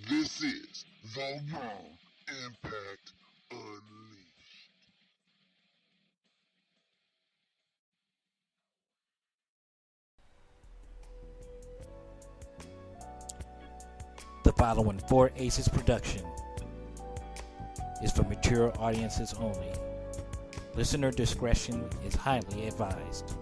This is the Raw Impact Unleashed. The following Four Aces production is for mature audiences only. Listener discretion is highly advised.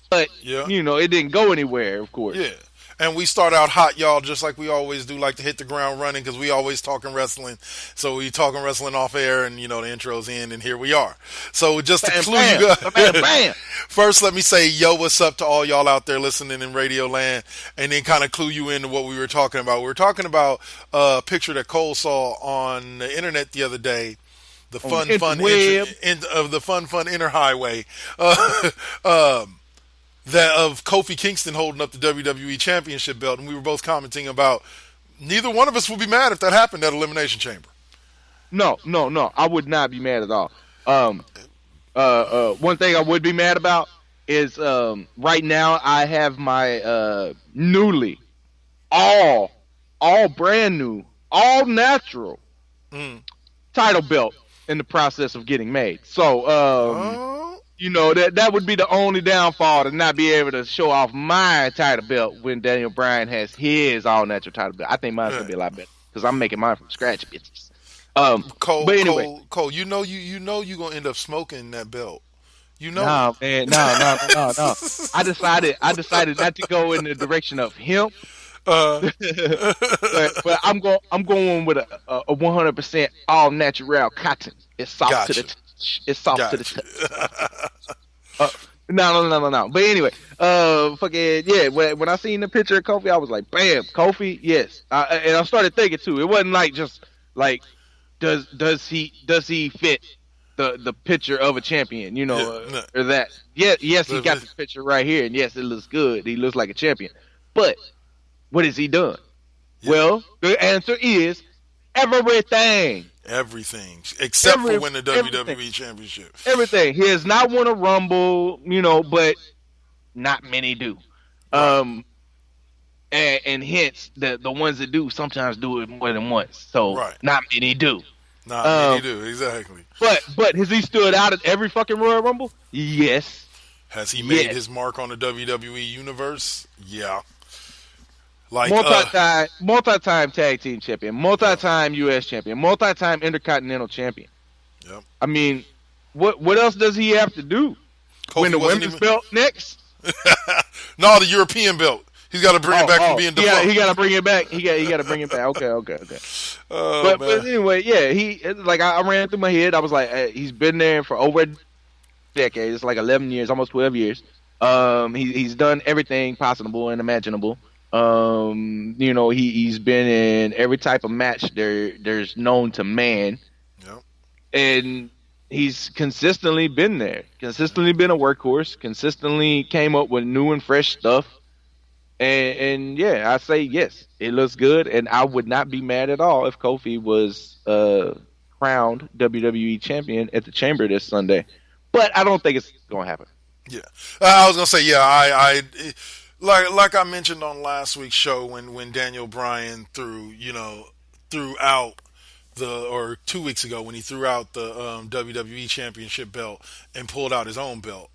But, it didn't go anywhere, of course. Yeah. And we start out hot, y'all, just like we always do, like to hit the ground running, because we always talking wrestling. So we talking wrestling off air, and, the intro's in, and here we are. So just to clue you guys, first let me say, yo, what's up to all y'all out there listening in Radio Land, and then kind of clue you into what we were talking about. We were talking about a picture that Cole saw on the internet the other day, the fun inner highway. That of Kofi Kingston holding up the WWE Championship belt, and we were both commenting about neither one of us would be mad if that happened at Elimination Chamber. No, I would not be mad at all. One thing I would be mad about is right now I have my newly, all brand new, all natural title belt in the process of getting made. So, that would be the only downfall, to not be able to show off my title belt when Daniel Bryan has his all-natural title belt. I think mine's going to be a lot better, because I'm making mine from scratch, bitches. Cole, but anyway. Cole, you know you're going to end up smoking that belt. No, man, no. I decided not to go in the direction of him. But I'm going with a 100% all-natural cotton. It's soft to the touch. It's soft to the touch. No. But anyway, when I seen the picture of Kofi, I was like, bam, Kofi, yes. And I started thinking too. It wasn't like just like, does he fit the picture of a champion, or that? Yeah, yes, he got the picture right here, and yes, it looks good. He looks like a champion. But what has he done? Yeah. Well, the answer is everything. Everything, except for winning the WWE Championship. Everything. He has not won a Rumble, but not many do. Right. And hence, the ones that do sometimes do it more than once. So, not many do. Not many do, exactly. But has he stood out at every fucking Royal Rumble? Yes. Has he made his mark on the WWE Universe? Yeah. Like multi-time tag team champion, multi-time U.S. champion, multi-time intercontinental champion. Yep. I mean, what else does he have to do? Win the women's belt next? No, the European belt. He's got to bring it back from being defunct. He got to bring it back. He got to bring it back. Okay. But anyway, I ran through my head. I was like, he's been there for over a decade. It's like 11 years, almost 12 years. He's done everything possible and imaginable. He's been in every type of match there's known to man. Yep. And he's consistently been there. Consistently been a workhorse. Consistently came up with new and fresh stuff. And I say yes, it looks good, and I would not be mad at all if Kofi was crowned WWE champion at the Chamber this Sunday. But I don't think it's going to happen. Yeah. I was going to say, I Like I mentioned on last week's show, when Daniel Bryan threw out or 2 weeks ago when he threw out the WWE Championship belt and pulled out his own belt.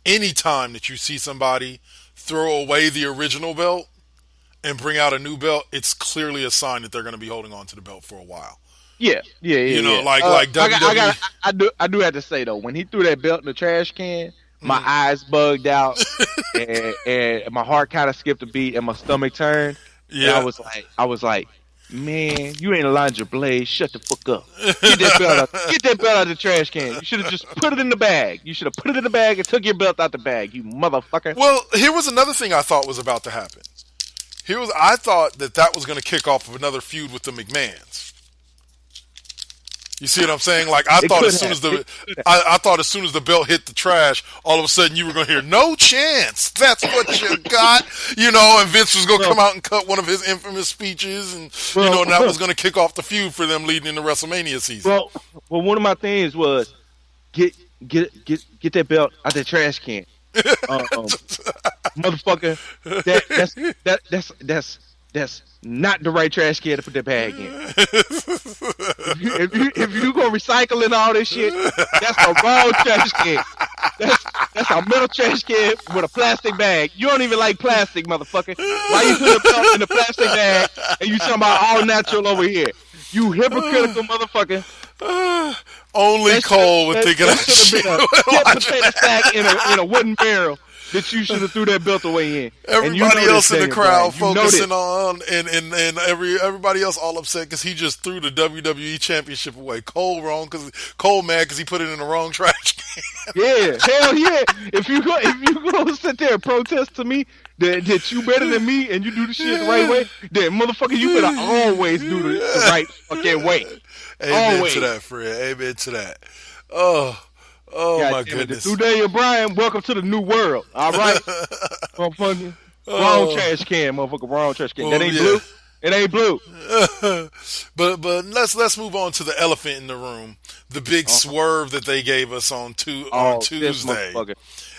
Anytime that you see somebody throw away the original belt and bring out a new belt, it's clearly a sign that they're going to be holding on to the belt for a while. Yeah. Like WWE. I do have to say though, when he threw that belt in the trash can, my eyes bugged out, and my heart kind of skipped a beat, and my stomach turned. Yeah, and I was like, Man, you ain't Elijah Blaze. Shut the fuck up. Get that belt out of the trash can. You should have just put it in the bag. You should have put it in the bag and took your belt out the bag, you motherfucker. Well, here was another thing I thought was about to happen. I thought that was going to kick off another feud with the McMahons. You see what I'm saying? Like I thought as soon as the belt hit the trash, all of a sudden you were going to hear no chance. That's what you got, and Vince was going to come out and cut one of his infamous speeches, and and that was going to kick off the feud for them leading into WrestleMania season. Well, one of my things was get that belt out the trash can, motherfucker. That's not the right trash can to put that bag in. If you go recycling all this shit, that's the wrong trash can. That's a metal trash can with a plastic bag. You don't even like plastic, motherfucker. Why you put a belt in a plastic bag and you talking about all natural over here? You hypocritical motherfucker. Only Cole would think of that shit. Get potato sack in a wooden barrel that you should have threw that belt away in. Everybody else in the crowd focusing on, and everybody else all upset because he just threw the WWE Championship away. Cole mad because he put it in the wrong trash can. Yeah, hell yeah. If you go sit there and protest to me that you better than me and you do the shit the right way, then motherfucker, you better always do the right fucking way. Amen always. To that, Fred. Amen to that. Oh God, my goodness. Today, O'Brien, welcome to the new world. All right? Motherfucker. Wrong trash can, motherfucker. Wrong trash can. That ain't blue. It ain't blue. But let's move on to the elephant in the room. The big swerve that they gave us on Tuesday.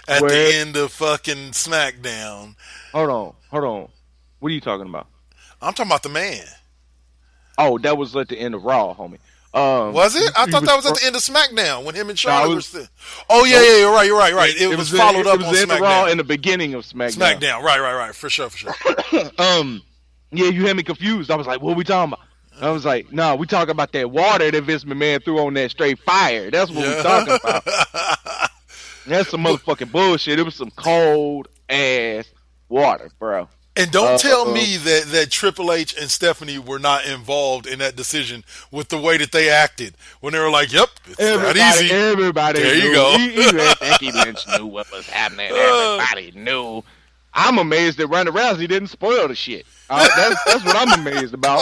At the end of fucking SmackDown. Hold on. What are you talking about? I'm talking about the man. Oh, that was at the end of Raw, homie. Was it? I thought that was at the end of SmackDown when him and Charlotte were still. Oh yeah, you're right. It was followed up on SmackDown. Raw in the beginning of SmackDown. Right. For sure. Yeah, you had me confused. I was like, what are we talking about? I was like, no, we talking about that water that Vince McMahon threw on that straight fire. That's what we talking about. That's some motherfucking bullshit. It was some cold ass water, bro. And don't tell me that Triple H and Stephanie were not involved in that decision with the way that they acted when they were like, "Yep, it's that easy." Everybody there knew. You go. Even Becky Lynch knew what was happening. Everybody knew. I'm amazed that Ronda Rousey didn't spoil the shit. That's what I'm amazed about.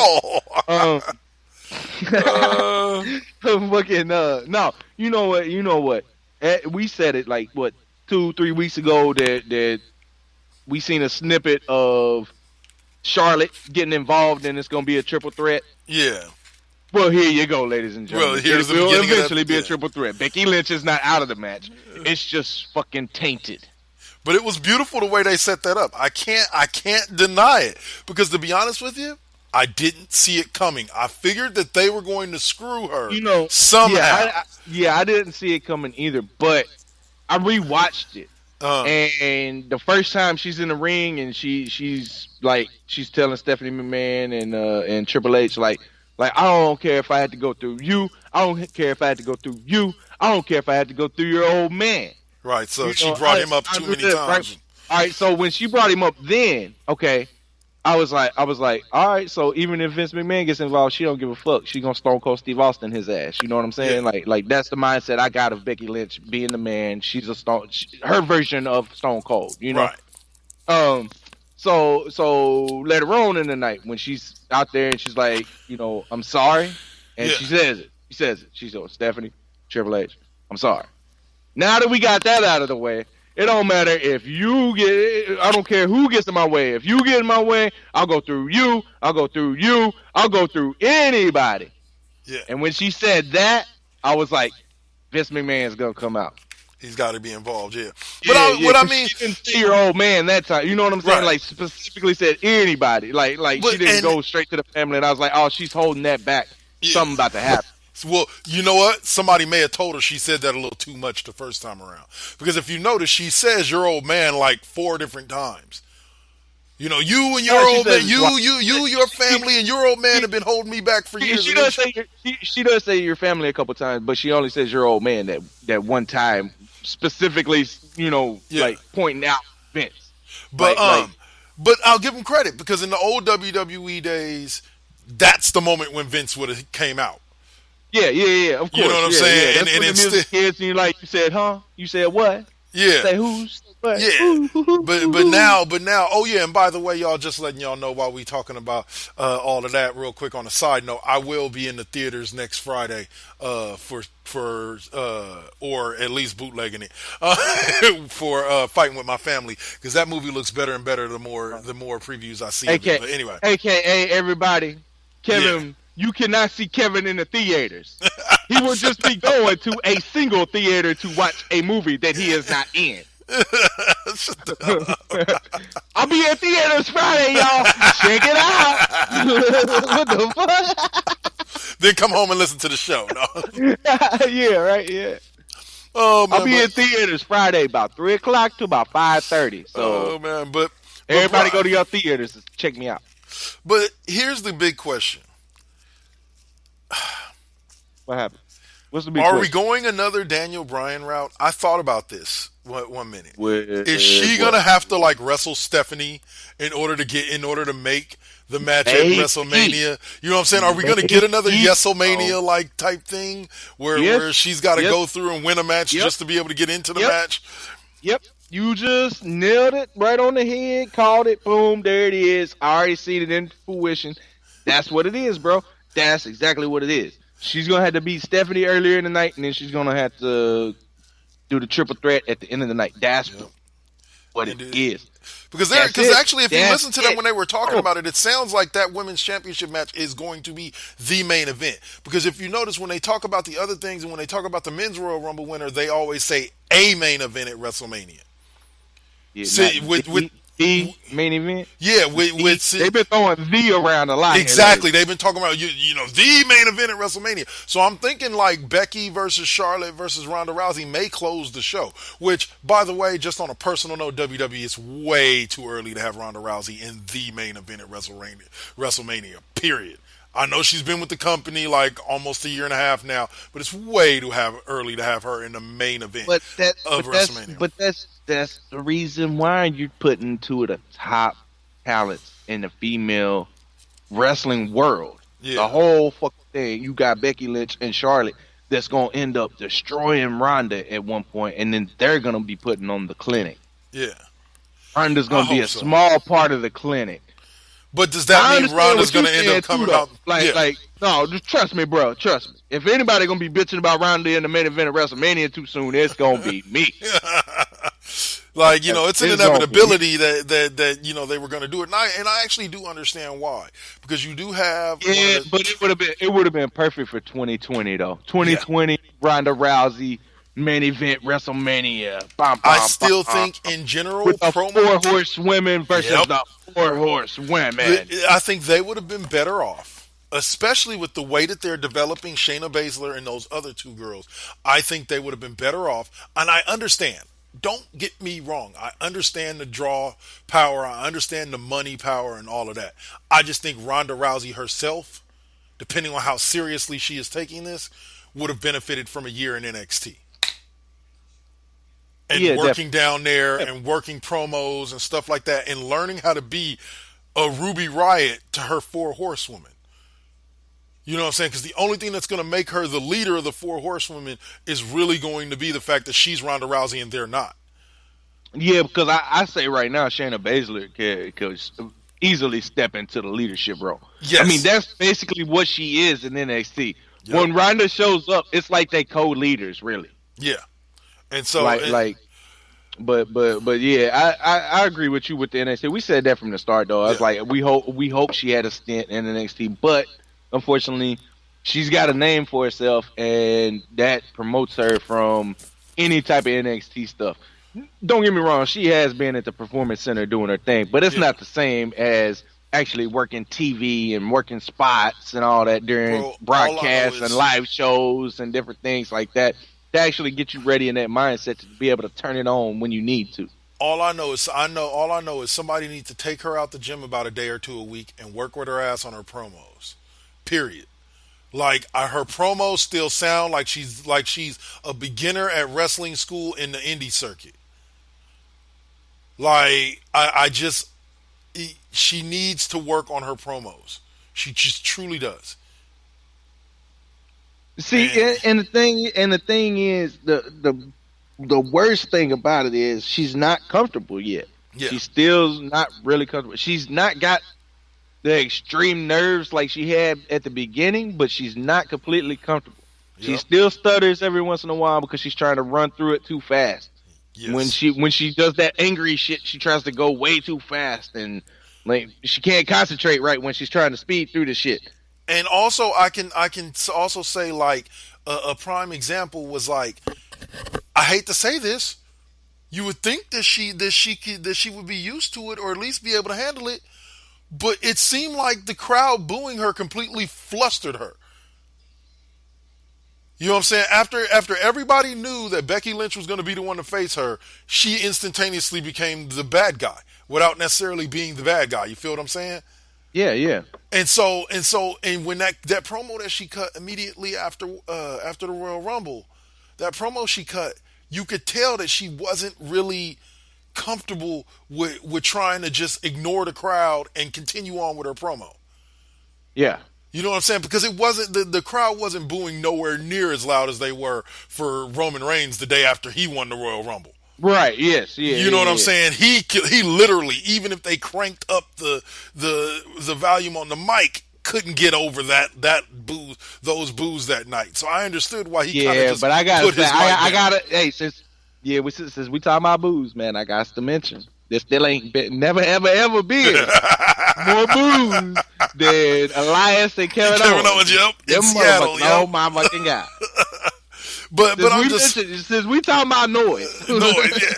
No, you know what? We said it like 2-3 weeks ago that we seen a snippet of Charlotte getting involved and it's going to be a triple threat. Yeah. Well, here you go, ladies and gentlemen. Well, it will eventually be a triple threat. Becky Lynch is not out of the match. It's just fucking tainted. But it was beautiful the way they set that up. I can't deny it. Because to be honest with you, I didn't see it coming. I figured that they were going to screw her somehow. I didn't see it coming either, but I rewatched it. And the first time she's in the ring and she's telling Stephanie McMahon and Triple H like I don't care if I had to go through you. I don't care if I had to go through you. I don't care if I had to go through your old man. Right. So she brought him up too many times. Right? All right. So when she brought him up, then I was like, all right. So even if Vince McMahon gets involved, she don't give a fuck. She gonna Stone Cold Steve Austin his ass. You know what I'm saying? Yeah. Like that's the mindset I got of Becky Lynch being the man. She's her version of Stone Cold. You know. Right. So later on in the night when she's out there and she's like, I'm sorry, and she says it. She says, Stephanie, Triple H, I'm sorry. Now that we got that out of the way. It don't matter if you get. I don't care who gets in my way. If you get in my way, I'll go through you. I'll go through you. I'll go through anybody. Yeah. And when she said that, I was like, Vince McMahon's gonna come out. He's got to be involved. Yeah. But I mean, she didn't say your old man that time. You know what I'm saying? Right. Like specifically said anybody. Like she didn't go straight to the family. And I was like, oh, she's holding that back. Yeah. Something about to happen. Well, you know what? Somebody may have told her she said that a little too much the first time around. Because if you notice, she says your old man like 4 different times. You and your old man, your family, and your old man have been holding me back for years. She does say your family a couple times, but she only says your old man that one time, specifically, like pointing out Vince. But I'll give him credit because in the old WWE days, that's the moment when Vince would have came out. Yeah. Of course. You know what I'm yeah, saying? Yeah. That's when the music hits and you like, you said, huh? You said what? Yeah. Say who's what? Yeah, but now, oh yeah, and by the way, y'all, just letting y'all know while we talking about all of that, real quick on a side note, I will be in the theaters next Friday for or at least bootlegging it for Fighting with My Family, because that movie looks better and better the more previews I see of it. But anyway, AKA everybody, Kevin, you cannot see Kevin in the theaters. He will just be going to a single theater to watch a movie that he is not in. I'll be at theaters Friday, y'all. Check it out. What the fuck? Then come home and listen to the show. No? Yeah, right. Yeah. Oh man, I'll be in theaters Friday about 3 o'clock to about 5:30. So, oh man, but everybody go to your theaters and check me out. But here's the big question. What happened? What's the big question? Are we going another Daniel Bryan route? I thought about this 1 minute. Is she gonna have to like wrestle Stephanie in order to make the match at WrestleMania? You know what I'm saying? Are we gonna get another Yeselmania like type thing where she's got to go through and win a match just to be able to get into the match? Yep. You just nailed it right on the head, called it, boom, there it is. I already seen it in fruition. That's what it is, bro. That's exactly what it is. She's going to have to beat Stephanie earlier in the night, and then she's going to have to do the triple threat at the end of the night. That's what it is. Because actually, if you listen to them when they were talking about it, it sounds like that women's championship match is going to be the main event. Because if you notice, when they talk about the other things and when they talk about the men's Royal Rumble winner, they always say a main event at WrestleMania. Yeah, see, with the main event. Yeah, they've been throwing the around a lot. Exactly, they've been talking about you know the main event at WrestleMania. So I'm thinking like Becky versus Charlotte versus Ronda Rousey may close the show. Which, by the way, just on a personal note, WWE, it's way too early to have Ronda Rousey in the main event at WrestleMania. Period. I know she's been with the company like almost a year and a half now, but it's way too early to have her in the main event of WrestleMania. But that's the reason why you're putting two of the top talents in the female wrestling world. Yeah. The whole fucking thing. You got Becky Lynch and Charlotte that's going to end up destroying Ronda at one point, and then they're going to be putting on the clinic. Yeah. Ronda's going to be a small part of the clinic. But does that mean Ronda's going to end up coming out? No, just trust me, bro. Trust me. If anybody going to be bitching about Ronda in the main event of WrestleMania too soon, it's going to be me. Like, you know, it's an inevitability that you know they were going to do it, and I actually do understand why, because you do have but it would have been perfect for 2020 though. 2020 Ronda Rousey main event WrestleMania. I still think in general with the 4 horsewomen versus the 4 horsewomen. I think they would have been better off, especially with the way that they're developing Shayna Baszler and those other 2 girls. I think they would have been better off, and I understand. Don't get me wrong. I understand the draw power. I understand the money power and all of that. I just think Ronda Rousey herself, depending on how seriously she is taking this, would have benefited from a year in NXT. And working down there and working promos and stuff like that and learning how to be a Ruby Riott to her 4 horsewomen. You know what I'm saying? Because the only thing that's going to make her the leader of the 4 horsewomen is really going to be the fact that she's Ronda Rousey and they're not. Yeah, because I say right now, Shayna Baszler could easily step into the leadership role. Yes. I mean, that's basically what she is in NXT. Yep. When Ronda shows up, it's like they co-leaders, really. Yeah. And so, but yeah, I agree with you with the NXT. We said that from the start, though. I was like, we hope she had a stint in NXT, but unfortunately, she's got a name for herself, and that promotes her from any type of NXT stuff. Don't get me wrong, she has been at the Performance Center doing her thing, but it's not the same as actually working TV and working spots and all that during broadcasts and live shows and different things like that to actually get you ready in that mindset to be able to turn it on when you need to. All I know is somebody needs to take her out the gym about a day or 2 a week and work with her ass on her promos. Period. Like her promos still sound like she's a beginner at wrestling school in the indie circuit. Like she needs to work on her promos. She just truly does. See, and the thing is, the worst thing about it is she's not comfortable yet. Yeah. She's still not really comfortable. She's not got the extreme nerves like she had at the beginning, but she's not completely comfortable. Yep. She still stutters every once in a while because she's trying to run through it too fast. Yes. When she does that angry shit, she tries to go way too fast, and like she can't concentrate right when she's trying to speed through the shit. And also, I can also say, like, a prime example was, like, I hate to say this, you would think that she would be used to it or at least be able to handle it, but it seemed like the crowd booing her completely flustered her. You know what I'm saying? After everybody knew that Becky Lynch was going to be the one to face her, she instantaneously became the bad guy without necessarily being the bad guy. You feel what I'm saying? Yeah. And when that promo that she cut immediately after the Royal Rumble, that promo she cut, you could tell that she wasn't really comfortable with trying to just ignore the crowd and continue on with her promo. Yeah. You know what I'm saying? Because it wasn't the crowd wasn't booing nowhere near as loud as they were for Roman Reigns the day after he won the Royal Rumble. Right. Yes. Yeah. You know what I'm saying? He literally, even if they cranked up the volume on the mic, couldn't get over those boos that night. So I understood why he kind of just but I gotta put say, his mic down. I gotta. Hey, since we talking about boos, man, I got to mention there still ain't never ever been more boos than Elias and Kevin Owens. Yep, Them Seattle, oh my fucking god. But I'm just since we talking about noise, yeah.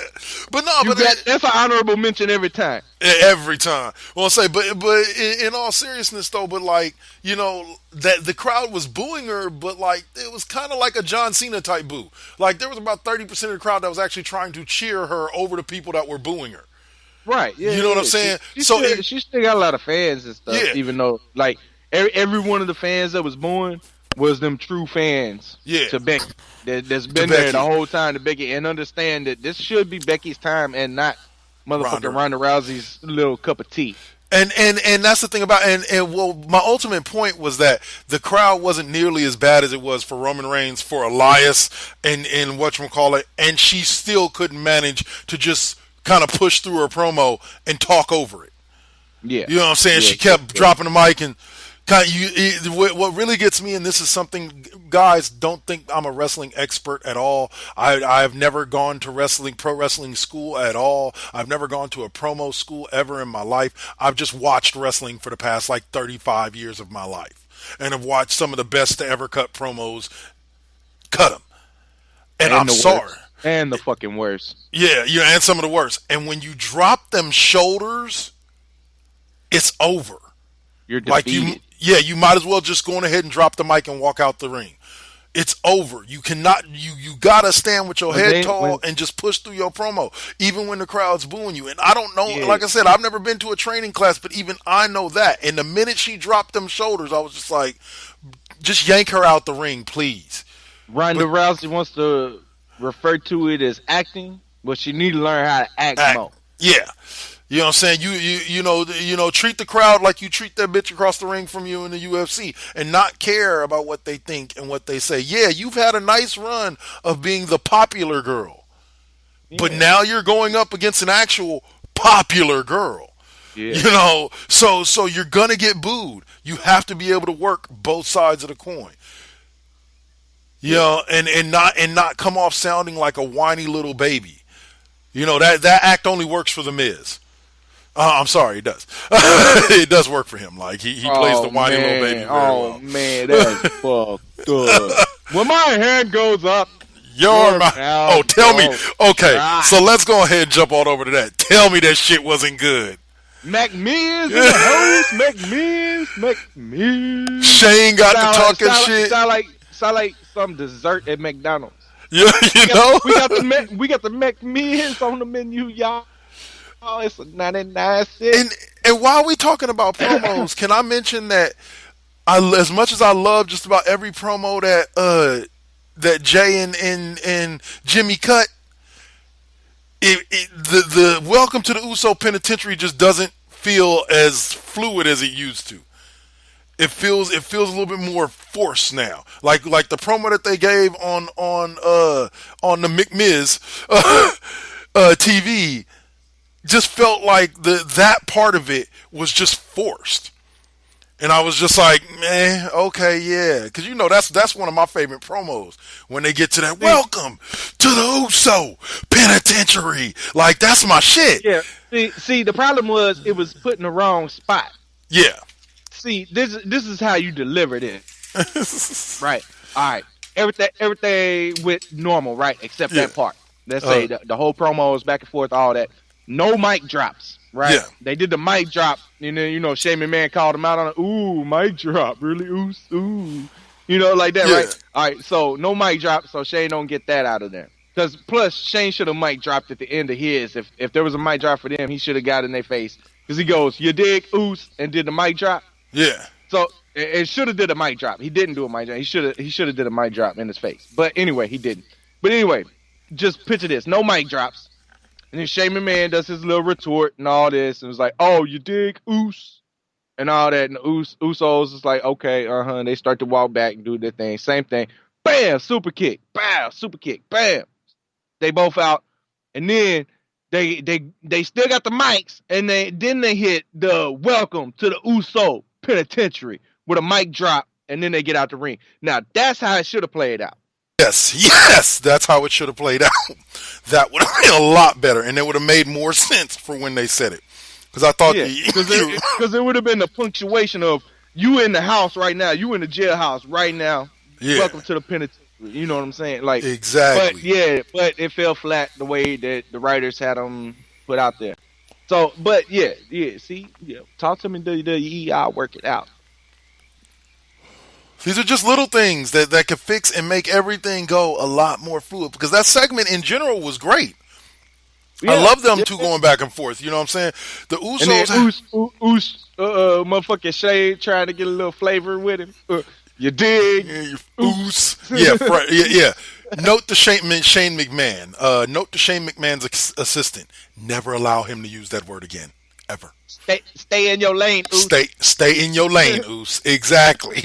But no, that's an honorable mention every time. Every time. Well, say, but in all seriousness though, but like, you know, that the crowd was booing her, but like it was kind of like a John Cena type boo. Like there was about 30% of the crowd that was actually trying to cheer her over the people that were booing her. Right. Yeah. You know what I'm saying? She still got a lot of fans and stuff. Yeah. Even though like every one of the fans that was born was them true fans. Yeah. To Becky. That's been there the whole time to Becky, and understand that this should be Becky's time and not motherfucking Ronda Rousey's little cup of tea. And that's the thing about and well, my ultimate point was that the crowd wasn't nearly as bad as it was for Roman Reigns, for Elias, and whatchamacallit, and she still couldn't manage to just kind of push through her promo and talk over it. Yeah, you know what I'm saying? She kept dropping the mic and. What really gets me, and this is something, guys, don't think I'm a wrestling expert at all. I've never gone to pro wrestling school at all. I've never gone to a promo school ever in my life. I've just watched wrestling for the past like 35 years of my life, and have watched some of the best to ever cut promos cut them. And I'm sorry. And the fucking worst. Yeah, and some of the worst. And when you drop them shoulders, it's over. You're defeated. You might as well just go on ahead and drop the mic and walk out the ring. It's over. You cannot. You gotta stand with your head tall and just push through your promo, even when the crowd's booing you. And I don't know. Yeah. Like I said, I've never been to a training class, but even I know that. And the minute she dropped them shoulders, I was just like, just yank her out the ring, please. Ronda Rousey wants to refer to it as acting, but she need to learn how to act more. Yeah. You know what I'm saying? You know, treat the crowd like you treat that bitch across the ring from you in the UFC, and not care about what they think and what they say. Yeah, you've had a nice run of being the popular girl, but now you're going up against an actual popular girl. Yeah. You know, so you're gonna get booed. You have to be able to work both sides of the coin. You know, and not come off sounding like a whiny little baby. You know, that act only works for The Miz. I'm sorry, it does. It does work for him. Like he plays the whiny little baby very well. Man, that's fucked up. When my hand goes up, your mouth. Oh, tell me. Okay, so let's go ahead and jump all over to that. Tell me that shit wasn't good. McMiz in the host. McMiz. Shane got to talking shit. Sound like some dessert at McDonald's. Yeah, we got the McMiz on the menu, y'all. Oh, it's a 99 cent. And while we talking about promos, can I mention that as much as I love just about every promo that Jay and Jimmy cut, the welcome to the Uso Penitentiary just doesn't feel as fluid as it used to. it feels a little bit more forced now. Like the promo that they gave on the McMiz TV just felt like that part of it was just forced. And I was just like, man, okay, yeah. Because, that's one of my favorite promos. When they get to that, welcome to the Uso Penitentiary. Like, that's my shit. Yeah. See, the problem was it was put in the wrong spot. Yeah. See, this is how you deliver this. Right. All right. Everything went normal, right? Except that part. Let's say the whole promo is back and forth, all that. No mic drops. Right, yeah. They did the mic drop, and then Shane McMahon called him out on it. Ooh, mic drop, really? Ooh, like that, right? All right, so no mic drop, so Shane don't get that out of there. Because plus Shane should have mic dropped at the end of his. If there was a mic drop for them, he should have got in their face. Because he goes, you dig, oos, and did the mic drop. Yeah. So it should have did a mic drop. He didn't do a mic drop. He should have did a mic drop in his face. But anyway, he didn't. But anyway, just picture this: no mic drops. And then Shane McMahon does his little retort and all this, and it's like, "Oh, you dig, Oos," and all that. And the Usos is like, "Okay, And they start to walk back and do their thing. Same thing. Bam, super kick. Bam, super kick. Bam. They both out, and then they still got the mics, and they hit the welcome to the Uso Penitentiary with a mic drop, and then they get out the ring. Now that's how it should have played out. Yes, that's how it should have played out. That would have been a lot better, and it would have made more sense for when they said it. Because I thought, because it would have been the punctuation of you in the house right now, you in the jailhouse right now. Yeah. Welcome to the penitentiary. You know what I'm saying? Like exactly. But it fell flat the way that the writers had them put out there. So, but see, talk to me WWE, I'll work it out. These are just little things that could fix and make everything go a lot more fluid. Because that segment in general was great. Yeah, I love them two going back and forth. You know what I'm saying? The Usos. And then motherfucking Shade trying to get a little flavor with him. You dig? Yeah, yeah. Note to Shane McMahon. Note to Shane McMahon's assistant. Never allow him to use that word again. Ever. Stay in your lane, Oos. Stay in your lane, Oos. Exactly.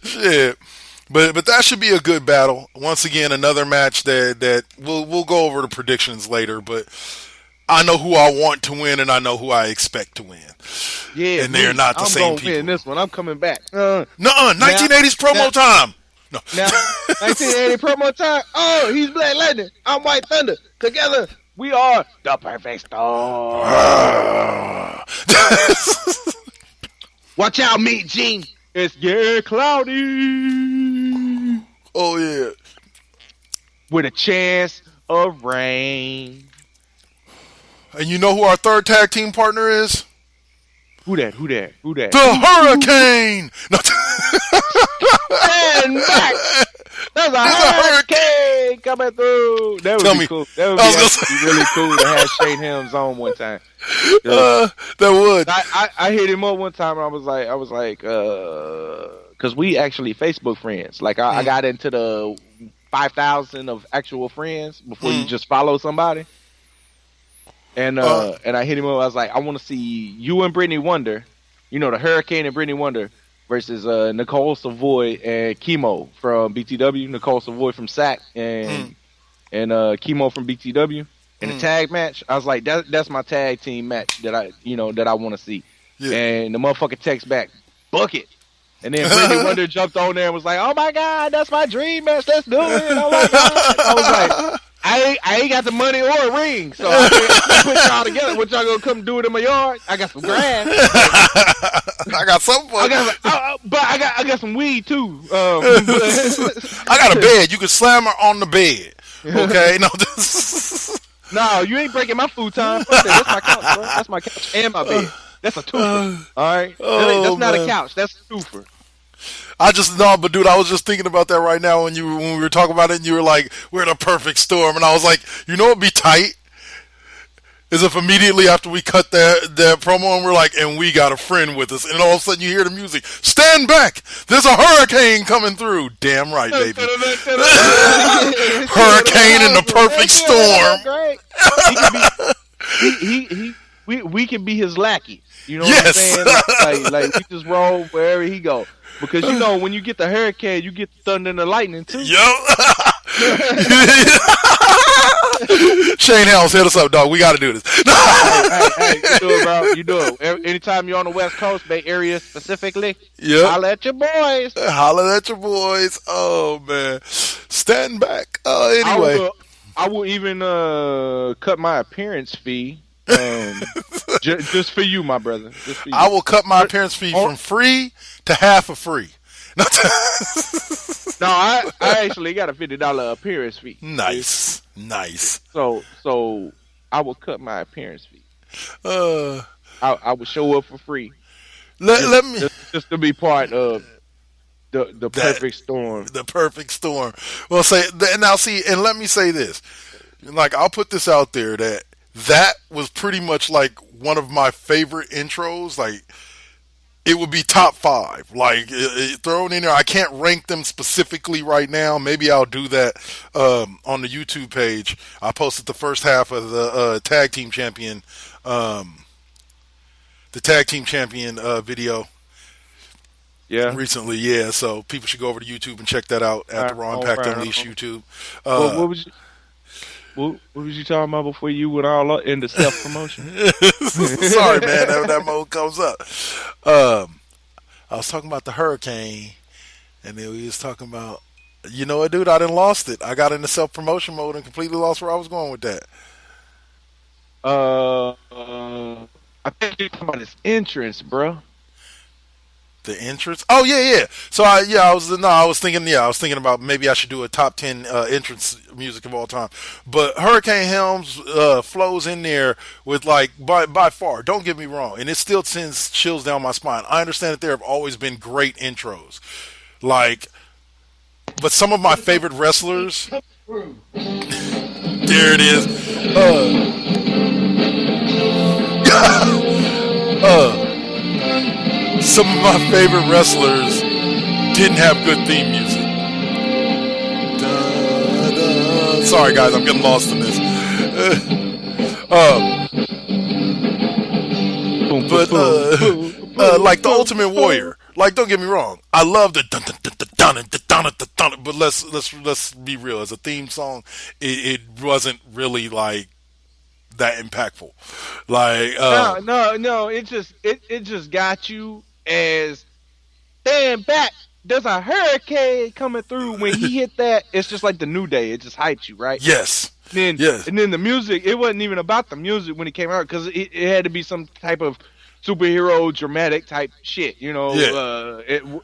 Shit. But that should be a good battle. Once again, another match that we'll go over the predictions later, but I know who I want to win and I know who I expect to win. Yeah. And they're not the same people. I'm gonna win this one. I'm coming back. 1980s promo time. No. Now 1980 promo time. Oh, he's Black Lightning. I'm White Thunder. Together we are the perfect storm. Watch out, Meat Gene. It's cloudy. Oh, yeah. With a chance of rain. And you know who our third tag team partner is? Who that? The Hurricane! And back! There's a hurricane coming through. That would be cool. That would be really cool to have Shane Helms on one time. That would. I hit him up one time and I was like, because we actually Facebook friends. Like I got into the 5,000 of actual friends before you just follow somebody. And I hit him up. I was like, I want to see you and Brittany Wonder, the Hurricane and Brittany Wonder versus Nicole Savoy and Chemo from BTW, Nicole Savoy from SAC and Chemo from BTW in a tag match. I was like, that's my tag team match that I want to see. Yeah. And the motherfucker text back, book it. And then Brittany Wonder jumped on there and was like, oh my God, that's my dream match. Let's do it. Oh my God. I was like, I ain't got the money or a ring, so I can't put y'all together. What y'all gonna come do it in my yard? I got some grass. I got something for you. But I got some weed too. I got a bed. You can slam her on the bed. Okay, No, you ain't breaking my food time. Fuck that. That's my couch, bro. That's my couch and my bed. That's a twofer. All right, that's not a couch. That's a twofer. But dude, I was just thinking about that right now when we were talking about it, and you were like, "We're in a perfect storm," and I was like, "You know what'd be tight? Is if immediately after we cut that promo, and we're like, and we got a friend with us, and all of a sudden you hear the music, stand back! There's a hurricane coming through. Damn right, baby. Hurricane in the perfect storm. We can be his lackey. You know what I'm saying? Like we just roll wherever he go. Because you know when you get the hurricane, you get the thunder and the lightning too. Yup. Shane Helms, hit us up, dog. We got to do this. Hey, you do it, bro. You do it. Anytime you're on the West Coast, Bay Area specifically, holla at your boys. Holla at your boys. Oh, man. Stand back. Anyway. I will even cut my appearance fee. Just for you, my brother. Just for you. I will cut my appearance fee from free to half of free. No, I actually got a $50 appearance fee. Nice. So I will cut my appearance fee. I will show up for free. Let me just to be part of the perfect storm. The perfect storm. Well, and let me say this. Like, I'll put this out there that was pretty much like one of my favorite intros. Like, it would be top 5. Like, thrown in there. I can't rank them specifically right now. Maybe I'll do that on the YouTube page. I posted the first half of the tag team champion, video. Yeah. Recently, yeah. So people should go over to YouTube and check that out at the Raw Impact Unleashed YouTube. What was you talking about before you went all into self promotion? Sorry, man. That mode comes up. I was talking about the hurricane, and then we was talking about, you know what, dude? I done lost it. I got into self promotion mode and completely lost where I was going with that. I think you're talking about his entrance, bro. The entrance? Oh yeah. So I was thinking about maybe I should do a top 10 entrance music of all time. But Hurricane Helms flows in there with, like, by far. Don't get me wrong, and it still sends chills down my spine. I understand that there have always been great intros, like, but some of my favorite wrestlers. There it is. Some of my favorite wrestlers didn't have good theme music. Sorry, guys, I'm getting lost in this. Like the Ultimate Warrior. Like, don't get me wrong, I love the dun dun dun dun dun dun dun dun dun, but let's be real. As a theme song, it wasn't really like that impactful. Like no, it just got you as stand back. There's a hurricane coming through. When he hit that, it's just like the New Day. It just hyped you, right? Yes. And then the music, it wasn't even about the music when it came out, because it had to be some type of superhero dramatic type shit, you know,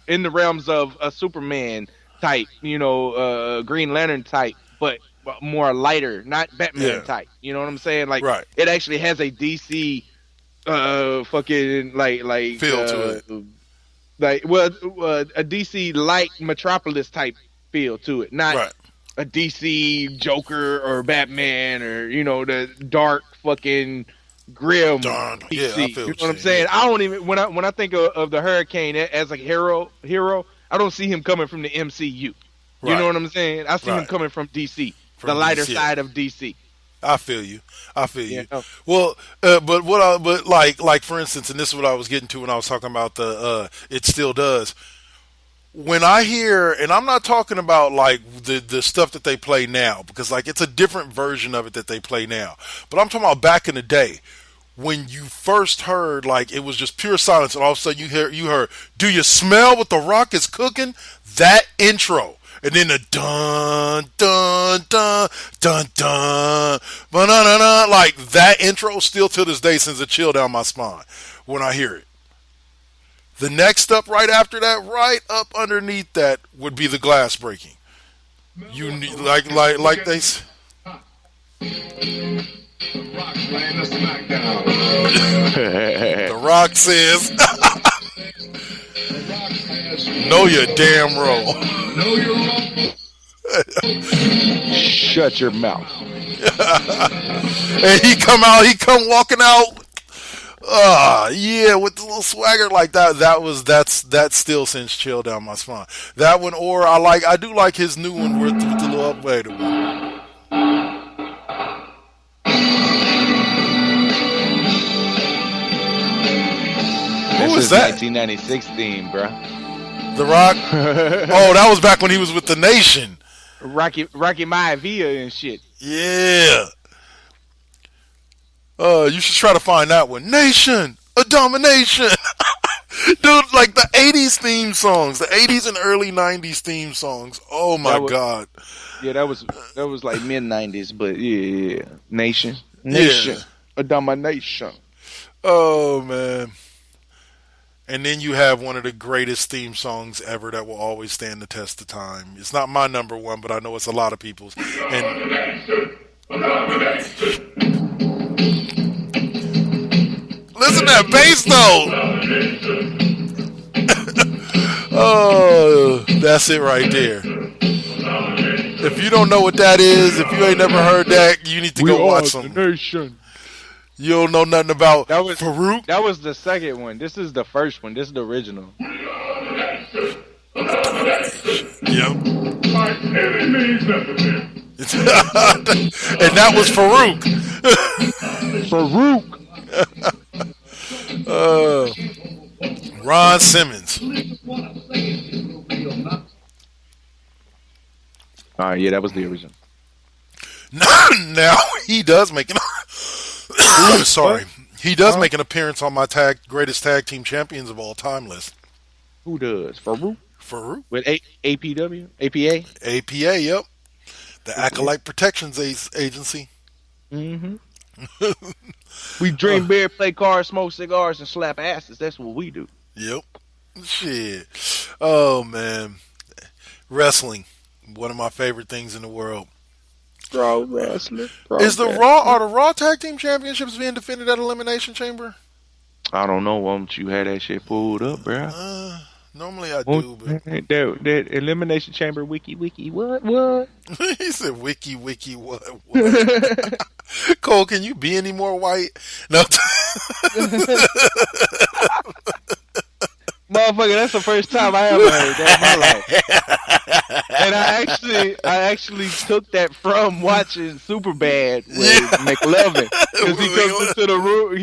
in the realms of a Superman type, you know, Green Lantern type, but more lighter, not Batman type. You know what I'm saying? Like, it actually has a DC fucking like feel to it. Like, a DC light Metropolis type feel to it, not a DC Joker or Batman, or, you know, the dark fucking grim DC. You know what I'm saying? I don't even, when I think of the Hurricane as a hero, I don't see him coming from the MCU. You know what I'm saying? I see him coming from DC, from the lighter side of DC. I feel you. Yeah. Well, but like for instance, and this is what I was getting to when I was talking about the It Still Does. When I hear, and I'm not talking about like the stuff that they play now, because like it's a different version of it that they play now. But I'm talking about back in the day when you first heard, like, it was just pure silence, and all of a sudden you heard, "Do you smell what the Rock is cooking?" That intro. And then the dun dun dun dun dun, ba-na-na-na, like that intro still to this day sends a chill down my spine when I hear it. The next up right after that, right up underneath that, would be the glass breaking. You like they. The Rock says, "Know your damn role." Know your role. Shut your mouth. And he come walking out. Yeah, with the little swagger like that. That still sends chill down my spine. That one, or I do like his new one with the little upwaiter. That's was his that? 1996 theme, bro. The Rock? Oh, that was back when he was with the Nation. Rocky Maivia and shit. Yeah. You should try to find that one. Nation, a domination. Dude, like the 80s theme songs, the 80s and early 90s theme songs. Oh my God. Yeah, that was like mid 90s, but yeah. Nation, Yeah. a domination. Oh man. And then you have one of the greatest theme songs ever that will always stand the test of time. It's not my number one, but I know it's a lot of people's. And listen to that bass though. Oh, that's it right there. If you don't know what that is, if you ain't never heard that, you need to go watch some. Nation. You don't know nothing about Farouk? That was the second one. This is the first one. This is the original. Yep. And that was Farouk. Ron Simmons. Yeah, that was the original. Now he does make an. Sorry, he does make an appearance on my greatest tag team champions of all time list. Who does? Farouk with APW, APA. Yep. The Acolyte Protections Agency. Mm-hmm. We drink beer, play cards, smoke cigars, and slap asses. That's what we do. Yep. Shit. Oh man, wrestling, one of my favorite things in the world. Pro wrestler. Are the Raw Tag Team Championships being defended at Elimination Chamber? I don't know. Why don't you have that shit pulled up, bro? Normally I do, but that Elimination Chamber wiki what? He said wiki what? Cole, can you be any more white? No. Motherfucker, that's the first time I ever heard that in my life. And I actually took that from watching Superbad with McLovin. Because he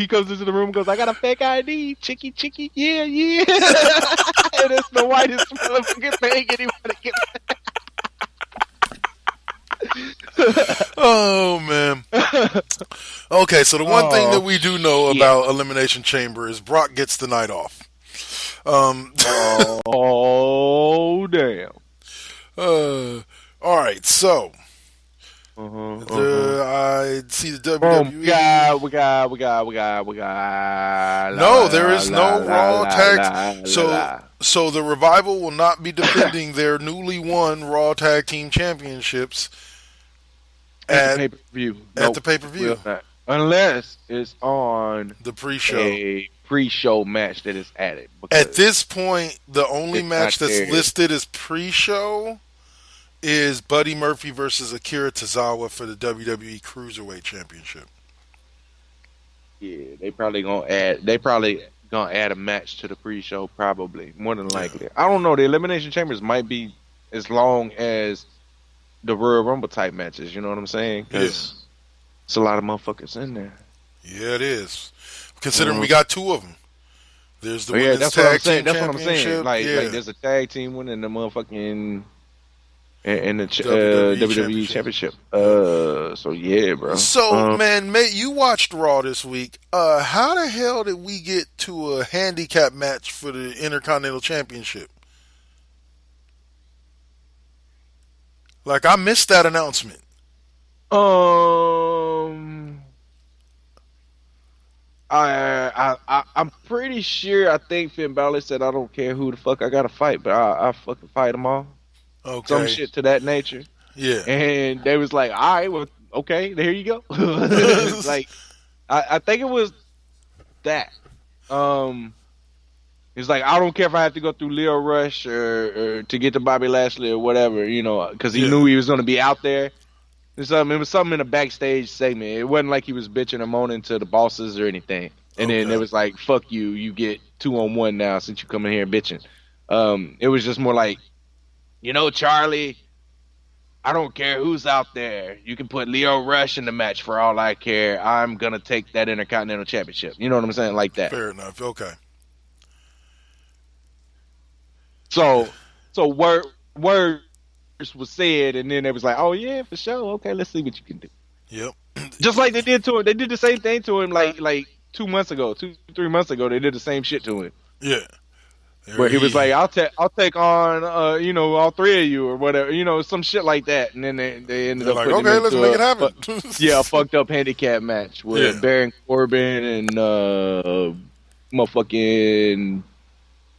comes into the room and goes, I got a fake ID, chicky, yeah. And it's the whitest motherfucking thing anybody can. Oh man. Okay, so the one thing that we do know about Elimination Chamber is Brock gets the night off. Oh damn. All right, so I see the WWE. We got. No, there is no Raw tag. So the Revival will not be defending their newly won Raw Tag Team Championships at the pay-per-view. At the pay-per-view, unless it's on the pre-show. A pre-show match that is added. At this point, the only match that's listed as pre-show is Buddy Murphy versus Akira Tozawa for the WWE Cruiserweight Championship. Yeah, they probably gonna add a match to the pre-show, probably more than likely. I don't know. The Elimination Chambers might be as long as the Royal Rumble type matches. You know what I'm saying? Because it's a lot of motherfuckers in there. Yeah, it is. Considering we got two of them. There's the women's tag team That's what I'm saying. Like yeah. There's a tag team winning the motherfucking and the WWE Championship. So yeah, bro. So man, mate, you watched Raw this week. How the hell did we get to a handicap match for the Intercontinental Championship? Like I missed that announcement. I'm pretty sure. I think Finn Balor said, "I don't care who the fuck I gotta fight, but I fucking fight them all." Okay. Some shit to that nature. Yeah. And they was like, "All right, well, okay, there you go." Like, I think it was that. It's like, I don't care if I have to go through Leo Rush or to get to Bobby Lashley or whatever, you know, because he knew he was going to be out there. It was something in a backstage segment. It wasn't like he was bitching or moaning to the bosses or anything. And then it was like, fuck you, you get 2-on-1 now since you come in here and bitching. It was just more like, you know, Charlie, I don't care who's out there. You can put Leo Rush in the match for all I care. I'm going to take that Intercontinental Championship. You know what I'm saying? Like that. Fair enough. Okay. So words was said, and then they was like, "Oh yeah, for sure. Okay, let's see what you can do." Yep. Just like they did to him. They did the same thing to him like 3 months ago. They did the same shit to him. Yeah. Where he was like, "I'll take on all three of you or whatever, some shit like that." And then they ended up like, putting okay, him let's into make it happen. a fucked up handicap match with Baron Corbin and motherfucking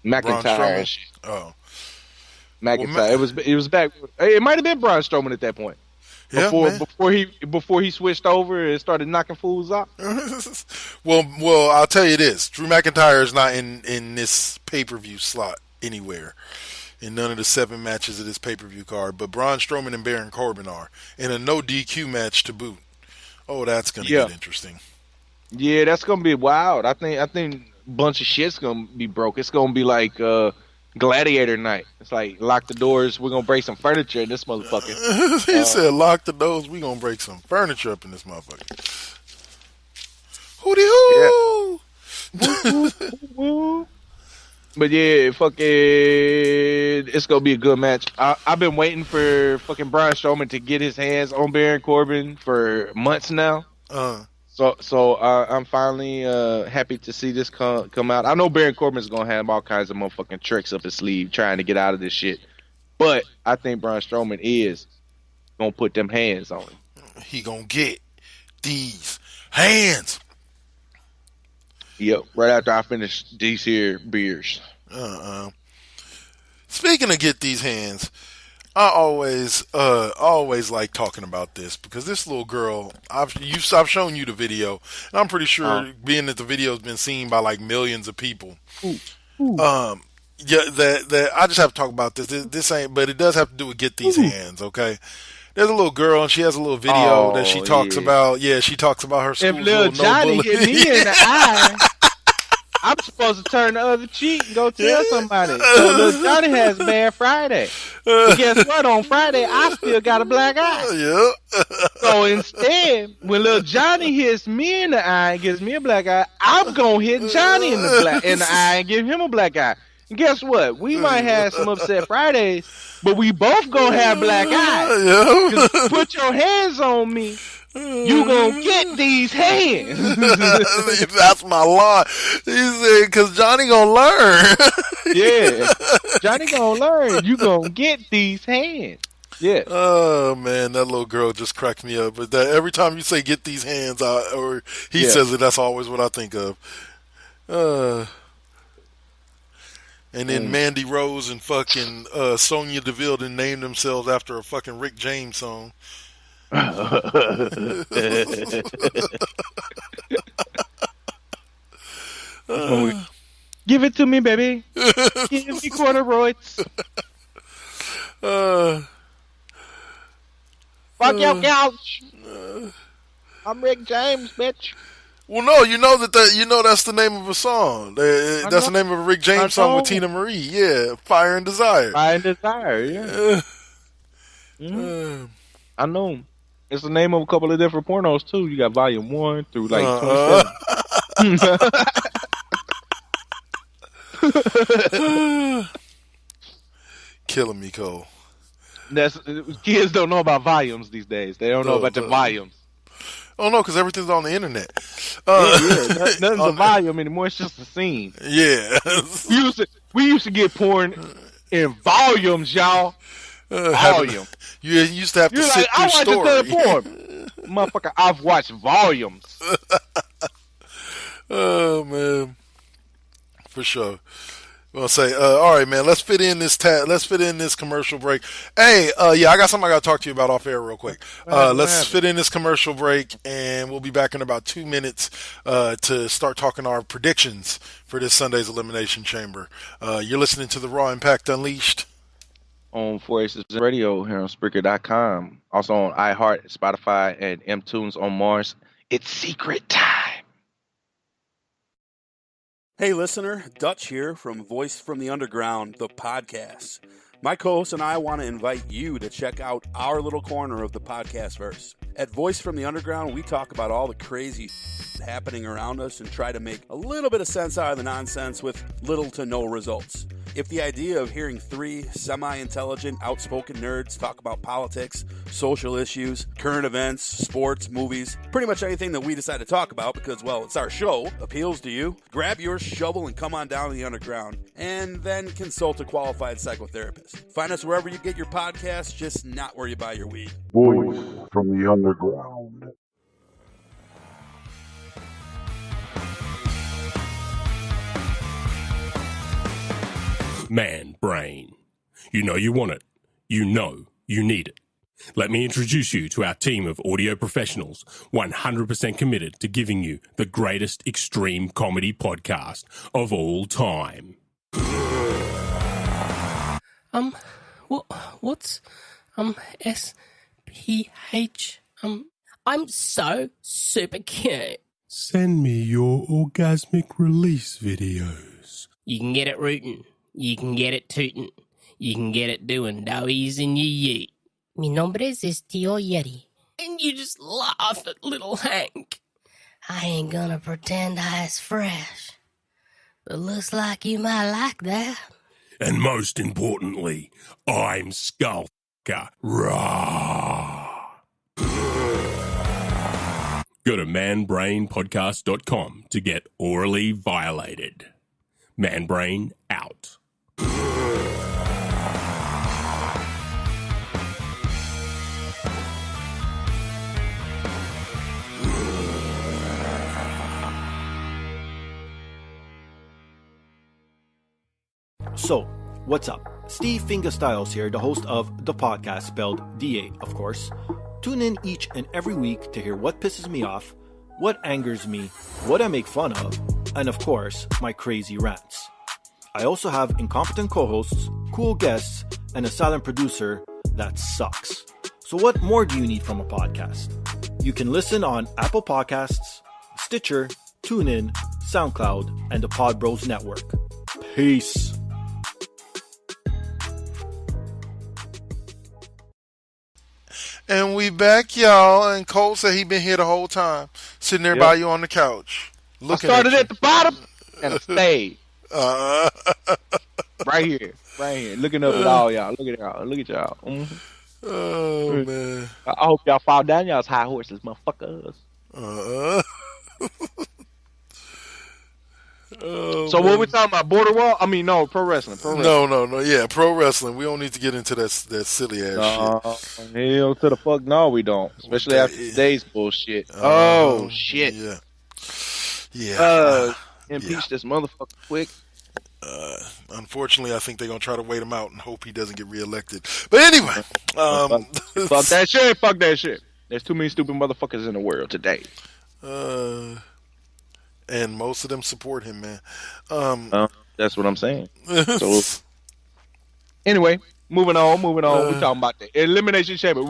McIntyre and shit. Oh, McIntyre. Well, it was back. It might have been Braun Strowman at that point. Before he switched over and started knocking fools out. well, I'll tell you this: Drew McIntyre is not in this pay-per-view slot anywhere in none of the 7 matches of this pay-per-view card. But Braun Strowman and Baron Corbin are in a no DQ match to boot. Oh, that's gonna get interesting. Yeah, that's gonna be wild. I think a bunch of shit's gonna be broke. It's gonna be like Gladiator night. It's like lock the doors. We're gonna break some furniture in this motherfucker. He said, "Lock the doors. We gonna break some furniture up in this motherfucker." Hootie hoo! But yeah, it's gonna be a good match. I've been waiting for fucking Braun Strowman to get his hands on Baron Corbin for months now. So I'm finally happy to see this come out. I know Baron Corbin's gonna have all kinds of motherfucking tricks up his sleeve trying to get out of this shit, but I think Braun Strowman is gonna put them hands on him. He gonna get these hands. Yep, right after I finish these here beers. Speaking of get these hands, I always like talking about this because this little girl, I've shown you the video, and I'm pretty sure being that the video has been seen by like millions of people. That I just have to talk about this. This ain't, but it does have to do with get these hands, okay? There's a little girl, and she has a little video that she talks about. Yeah, she talks about her school. If little Johnny hit me in the eye, I'm supposed to turn the other cheek and go tell somebody. So little Johnny has bad Friday. But guess what? On Friday, I still got a black eye. Yeah. So instead, when little Johnny hits me in the eye and gives me a black eye, I'm going to hit Johnny in the eye and give him a black eye. And guess what? We might have some upset Fridays, but we both going to have black eyes. Yeah. Put your hands on me. You gonna get these hands. That's my line. He said, because Johnny gonna learn. Yeah, Johnny gonna learn. You gonna get these hands. Yeah. Oh man, that little girl just cracked me up. But every time you say "get these hands," or he says it, that's always what I think of. And then Mandy Rose and fucking Sonya Deville done named themselves after a fucking Rick James song. Give it to me, baby. Give me corduroys. Fuck your couch. I'm Rick James, bitch. Well, no, you know that's the name of a song. That's the name of a Rick James song with Tina Marie. Yeah, Fire and Desire. Fire and Desire. Yeah. I know. It's the name of a couple of different pornos too. You got volume 1 through like 27. Killing me, Cole. Kids don't know about volumes these days. They don't know about the volumes. Oh no, because everything's on the internet. Nothing's a volume anymore. It's just a scene. Yeah. we used to get porn in volumes, y'all. Volume. You used to have to sit through story. I watched a porn. Motherfucker, I've watched volumes. Oh man, for sure. I'll say, all right, man. Let's fit in this commercial break. Hey, I got something I got to talk to you about off air real quick. Let's fit in this commercial break, and we'll be back in about 2 minutes to start talking our predictions for this Sunday's Elimination Chamber. You're listening to the Raw Impact Unleashed on 4Aces Radio here on Spreaker.com. Also on iHeart, Spotify, and M-Tunes on Mars. It's secret time. Hey listener, Dutch here from Voice from the Underground, the podcast. My co-host and I want to invite you to check out our little corner of the podcast verse. At Voice from the Underground, we talk about all the crazy happening around us and try to make a little bit of sense out of the nonsense with little to no results. If the idea of hearing three semi-intelligent, outspoken nerds talk about politics, social issues, current events, sports, movies, pretty much anything that we decide to talk about because, well, it's our show, appeals to you, grab your shovel and come on down to the underground, and then consult a qualified psychotherapist. Find us wherever you get your podcasts, just not where you buy your weed. Voice from the underground. Man brain. You know you want it. You know you need it. Let me introduce you to our team of audio professionals, 100% committed to giving you the greatest extreme comedy podcast of all time. What's SPH? I'm so super cute. Send me your orgasmic release videos. You can get it rootin'. You can get it tootin'. You can get it doing doughies in your yeet. Mi nombre es Tío Yeti. And you just laugh at little Hank. I ain't gonna pretend I is fresh. But looks like you might like that. And most importantly, I'm Skullfucker. Rah! Go to manbrainpodcast.com to get orally violated. Manbrain out. So, what's up? Steve Fingerstyles here, the host of the podcast, spelled DA, of course. Tune in each and every week to hear what pisses me off, what angers me, what I make fun of, and of course, my crazy rants. I also have incompetent co-hosts, cool guests, and a silent producer that sucks. So what more do you need from a podcast? You can listen on Apple Podcasts, Stitcher, TuneIn, SoundCloud, and the Pod Bros Network. Peace. And we back, y'all. And Cole said he been here the whole time, sitting there by you on the couch. Looking I started at at the bottom and I stayed Uh, right here, looking up at all y'all. Look at y'all. Mm-hmm. oh man. I hope y'all fall down y'all's high horses, motherfuckers. Oh, So what we talking about? Border wall? I mean, no, pro wrestling. No. Yeah, pro wrestling. We don't need to get into that silly ass shit. Hell to the fuck no, we don't. Especially after today's bullshit. Shit. Yeah. Impeach this motherfucker quick. Unfortunately, I think they're gonna try to wait him out and hope he doesn't get reelected. But anyway, fuck that shit. Fuck that shit. There's too many stupid motherfuckers in the world today. And most of them support him, man. That's what I'm saying. So anyway, moving on. We talking about the Elimination Chamber.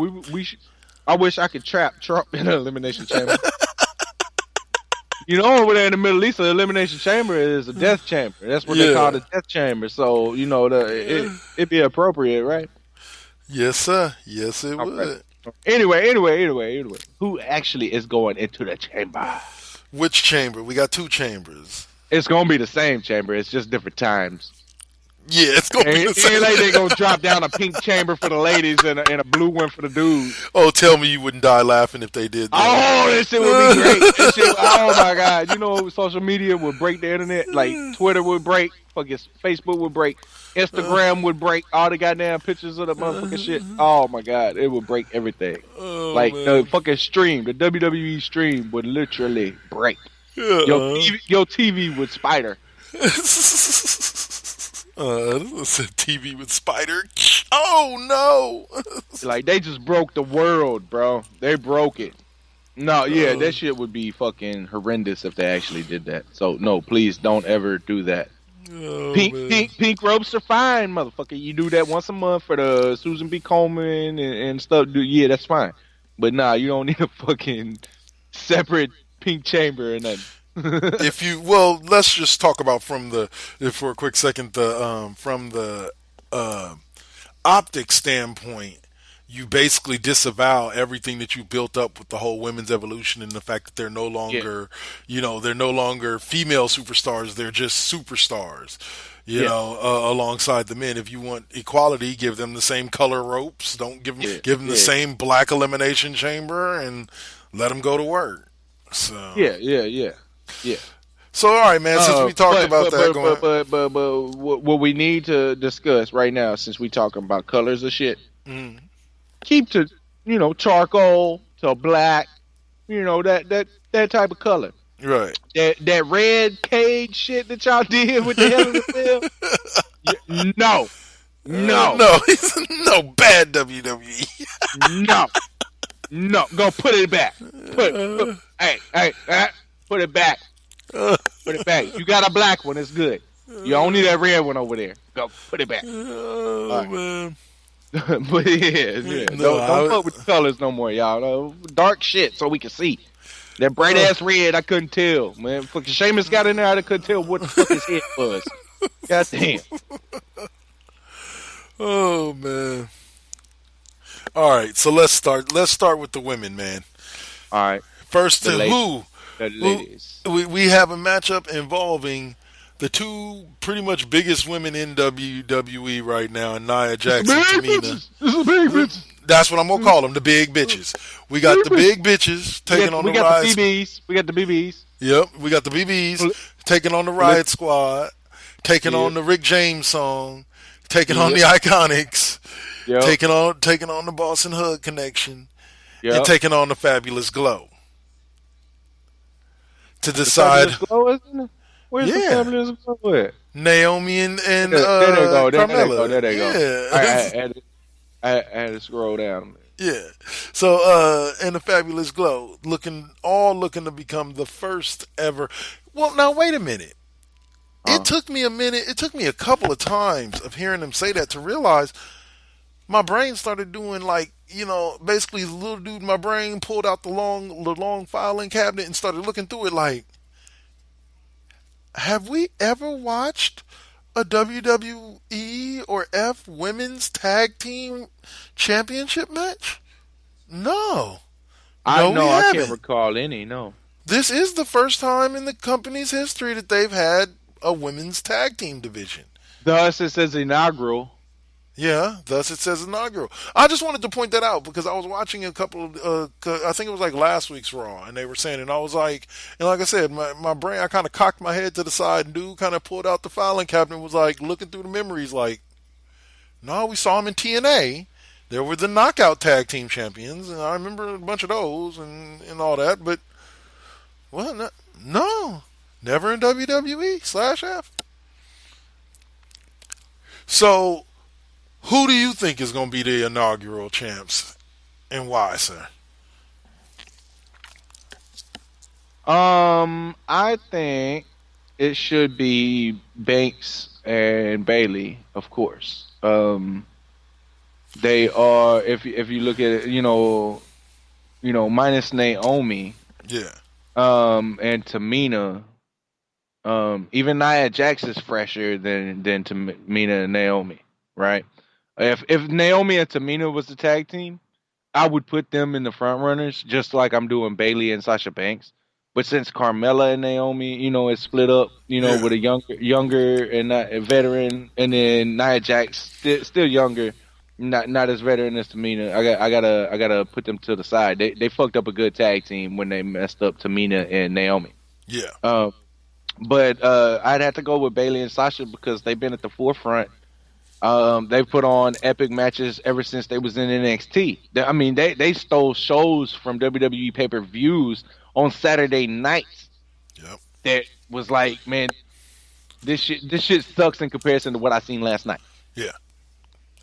I wish I could trap Trump in an Elimination Chamber. You know, over there in the Middle East, the Elimination Chamber is a death chamber. That's what they call the death chamber. So, you know, it'd be appropriate, right? Yes, sir. Yes, it would. Anyway. Who actually is going into the chamber? Which chamber? We got two chambers. It's going to be the same chamber. It's just different times. Yeah, it's going to be the same. Ain't like they going to drop down a pink chamber for the ladies and a blue one for the dudes. Oh, tell me you wouldn't die laughing if they did that. Oh, this shit would be great. Oh, my God. You know, social media would break the internet. Like, Twitter would break. Fucking Facebook would break. Instagram would break. All the goddamn pictures of the motherfucking shit. Oh, my God. It would break everything. The fucking stream, the WWE stream would literally break. Your TV would spider. Said TV with spider. Oh no! Like they just broke the world, bro. They broke it. No, yeah, that shit would be fucking horrendous if they actually did that. So no, please don't ever do that. Pink ropes are fine, motherfucker. You do that once a month for the Susan B. Komen and stuff. Yeah, that's fine. But nah, you don't need a fucking separate pink chamber or nothing. Let's just talk about for a quick second, from the optics standpoint, you basically disavow everything that you built up with the whole women's evolution and the fact that they're no longer, they're no longer female superstars. They're just superstars. You know, alongside the men. If you want equality, give them the same color ropes. Don't give them the same black elimination chamber, and let them go to work. So yeah. So all right, man. Since we talked about that, but what we need to discuss right now, since we talking about colors of shit, keep to charcoal to black, that type of color. Right. That red cage shit that y'all did with the Hell in the Cell. No, bad WWE. no, go put it back. Hey, put it back. Put it back. You got a black one, it's good. You don't need that red one over there. Go put it back. Man. But yeah. Don't fuck with the colors no more, y'all. Dark shit so we can see. That bright ass red, I couldn't tell, man. Fucking Sheamus got in there, I couldn't tell what the fuck his head was. God damn. Oh man. All right, so let's start with the women, man. All right. First to The ladies. We have a matchup involving the two pretty much biggest women in WWE right now, Nia Jax and Tamina. That's what I'm gonna call them, the big bitches. We got the big bitches taking on the Riot. We got the BBs. Yep, we got the BBs taking on the Riot Squad, taking on the Rick James song, taking on the Iconics, taking on the Boston Hug Connection, and taking on the Fabulous Glow. To decide, where's the Fabulous Glow at? Naomi and there they go. Carmella. There they go. Yeah. I had to scroll down. Yeah. So, and the Fabulous Glow looking to become the first ever. Well, now wait a minute. It took me a minute. It took me a couple of times of hearing them say that to realize my brain started doing basically the little dude in my brain pulled out the long filing cabinet and started looking through it like, have we ever watched a WWE or F women's tag team championship match? No. I can't recall any, no. This is the first time in the company's history that they've had a women's tag team division. Thus it says inaugural. Yeah, thus it says inaugural. I just wanted to point that out because I was watching a couple of, I think it was like last week's Raw, and they were saying, and I was like, and like I said, my brain, I kind of cocked my head to the side, and dude kind of pulled out the filing cabinet and was like looking through the memories like, no, we saw him in TNA. There were the Knockout Tag Team Champions, and I remember a bunch of those and all that, but, well, no, never in WWE/F. So, who do you think is going to be the inaugural champs, and why, sir? I think it should be Banks and Bailey, of course. They are, if you look at it, minus Naomi. Yeah. And Tamina. Even Nia Jax is fresher than Tamina and Naomi, right? If Naomi and Tamina was the tag team, I would put them in the front runners, just like I'm doing Bailey and Sasha Banks. But since Carmella and Naomi, is split up, with a younger and not a veteran, and then Nia Jax still younger, not as veteran as Tamina. I gotta put them to the side. They fucked up a good tag team when they messed up Tamina and Naomi. Yeah. But I'd have to go with Bailey and Sasha because they've been at the forefront. They've put on epic matches ever since they was in NXT. They stole shows from WWE pay-per-views on Saturday nights. Yep. That was like, man, this shit sucks in comparison to what I seen last night. Yeah.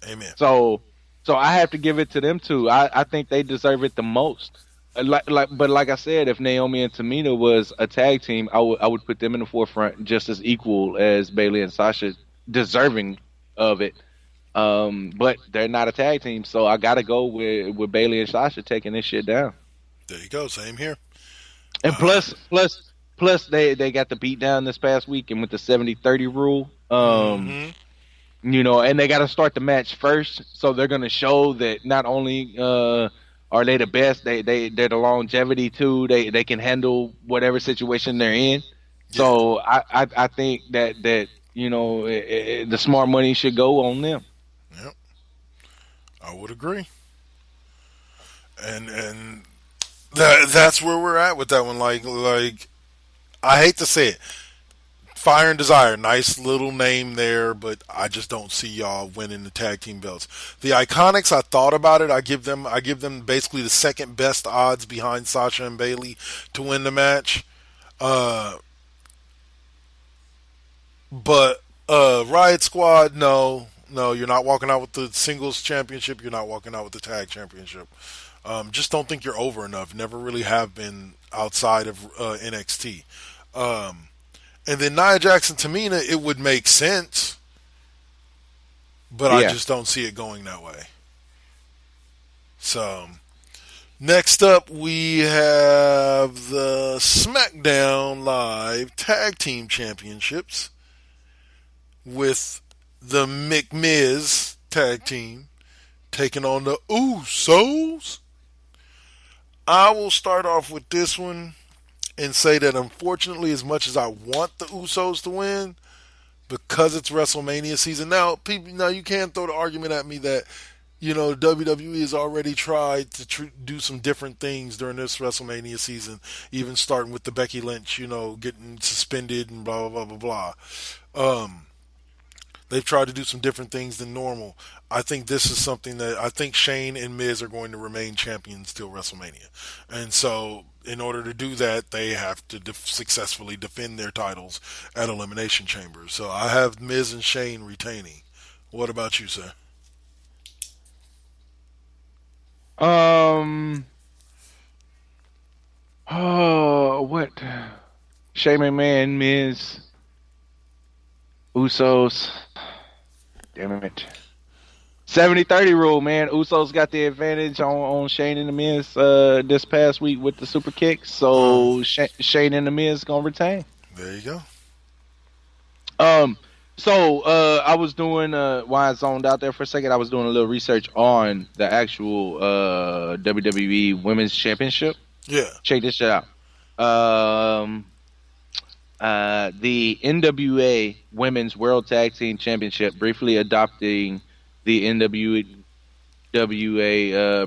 Amen. So I have to give it to them too. I think they deserve it the most. But like I said, if Naomi and Tamina was a tag team, I would put them in the forefront just as equal as Bailey and Sasha, deserving of it. But they're not a tag team, so I gotta go with Bailey and Sasha taking this shit down. There you go. Same here. And plus they got the beat down this past week, and with the 70-30 rule, and they got to start the match first, so they're gonna show that not only are they the best, they're the longevity too. They can handle whatever situation they're in. Yeah. So I think that the smart money should go on them. Yep, I would agree. And that's where we're at with that one. Like I hate to say it, Fire and Desire, nice little name there, but I just don't see y'all winning the tag team belts. The Iconics, I thought about it. I give them basically the second best odds behind Sasha and Bailey to win the match. But Riot Squad, no, you're not walking out with the singles championship. You're not walking out with the tag championship. Just don't think you're over enough. Never really have been outside of NXT. And then Nia Jackson, Tamina, it would make sense, but I just don't see it going that way. So, next up we have the SmackDown Live Tag Team Championships with the McMiz Tag Team taking on the Usos. I will start off with this one and say that unfortunately, as much as I want the Usos to win, because it's WrestleMania season now, you can throw the argument at me that WWE has already tried to do some different things during this WrestleMania season, even starting with the Becky Lynch, getting suspended and blah blah blah blah blah. They've tried to do some different things than normal. I think this is something that I think Shane and Miz are going to remain champions till WrestleMania. And so, in order to do that, they have to successfully defend their titles at Elimination Chamber. So I have Miz and Shane retaining. What about you, sir? What? Shane McMahon, Miz, Usos. Damn it. 70-30 rule, man. Usos got the advantage on Shane and the Miz this past week with the super kicks. So Shane and the Miz gonna retain. There you go. So I was doing while I zoned out there for a second, I was doing a little research on the actual WWE Women's Championship. Yeah. Check this shit out. The NWA Women's World Tag Team Championship, briefly adopting the NWA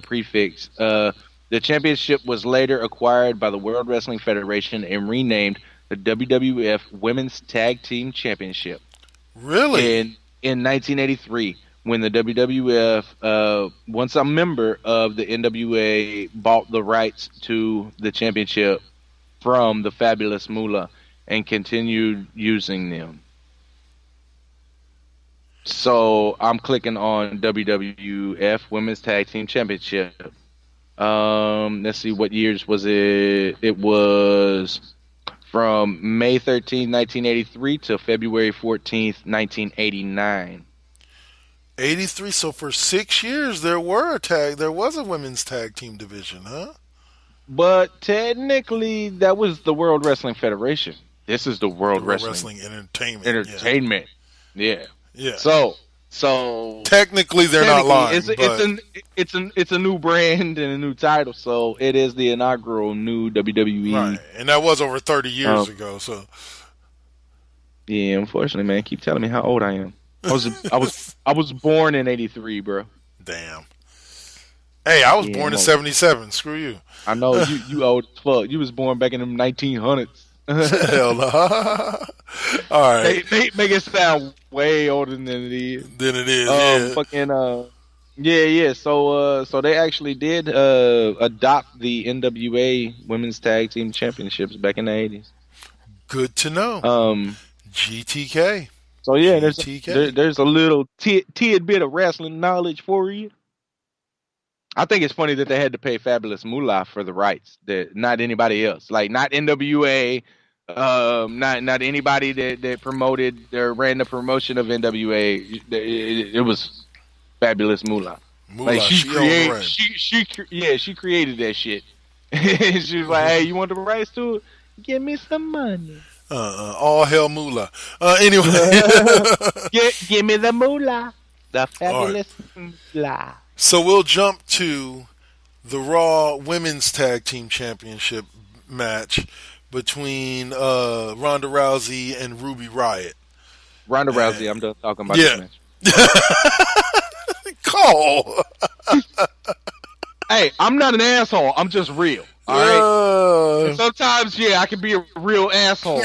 prefix. The championship was later acquired by the World Wrestling Federation and renamed the WWF Women's Tag Team Championship. Really? In 1983, when the WWF, once a member of the NWA, bought the rights to the championship from the Fabulous Moolah and continued using them. So I'm clicking on WWF Women's Tag Team Championship. Let's see, what years was it? It was from May 13, 1983 to February 14th, 1989. 83. So for 6 years there was a women's tag team division, huh? But technically that was the World Wrestling Federation. This is the World Wrestling Entertainment. Yeah. Yeah. So technically they're not lying. It's a new brand and a new title, so it is the inaugural new WWE. Right, and that was over 30 years ago. So yeah, unfortunately, man, keep telling me how old I am. I was born in '83, bro. Damn. Hey, I was born in '77. Screw you. I know you old as fuck. You was born back in the 1900s. Hell no. All right. Make it sound way older than it is. Yeah. So they actually did adopt the NWA Women's Tag Team Championships back in the 80s. Good to know. GTK. So yeah, there's a little tidbit of wrestling knowledge for you. I think it's funny that they had to pay Fabulous Moolah for the rights, that not anybody else, like not NWA, not anybody that promoted or ran the promotion of NWA. It was Fabulous Moolah. Like she created that shit. She was like, "Hey, you want the rights to it? Give me some money." All hell Moolah. Anyway, give me the Moolah, the Fabulous Moolah. So we'll jump to the Raw Women's Tag Team Championship match between Ronda Rousey and Ruby Riott. Ronda Rousey, I'm done talking about this match. Cole. Hey, I'm not an asshole. I'm just real. All right. And sometimes, I can be a real asshole.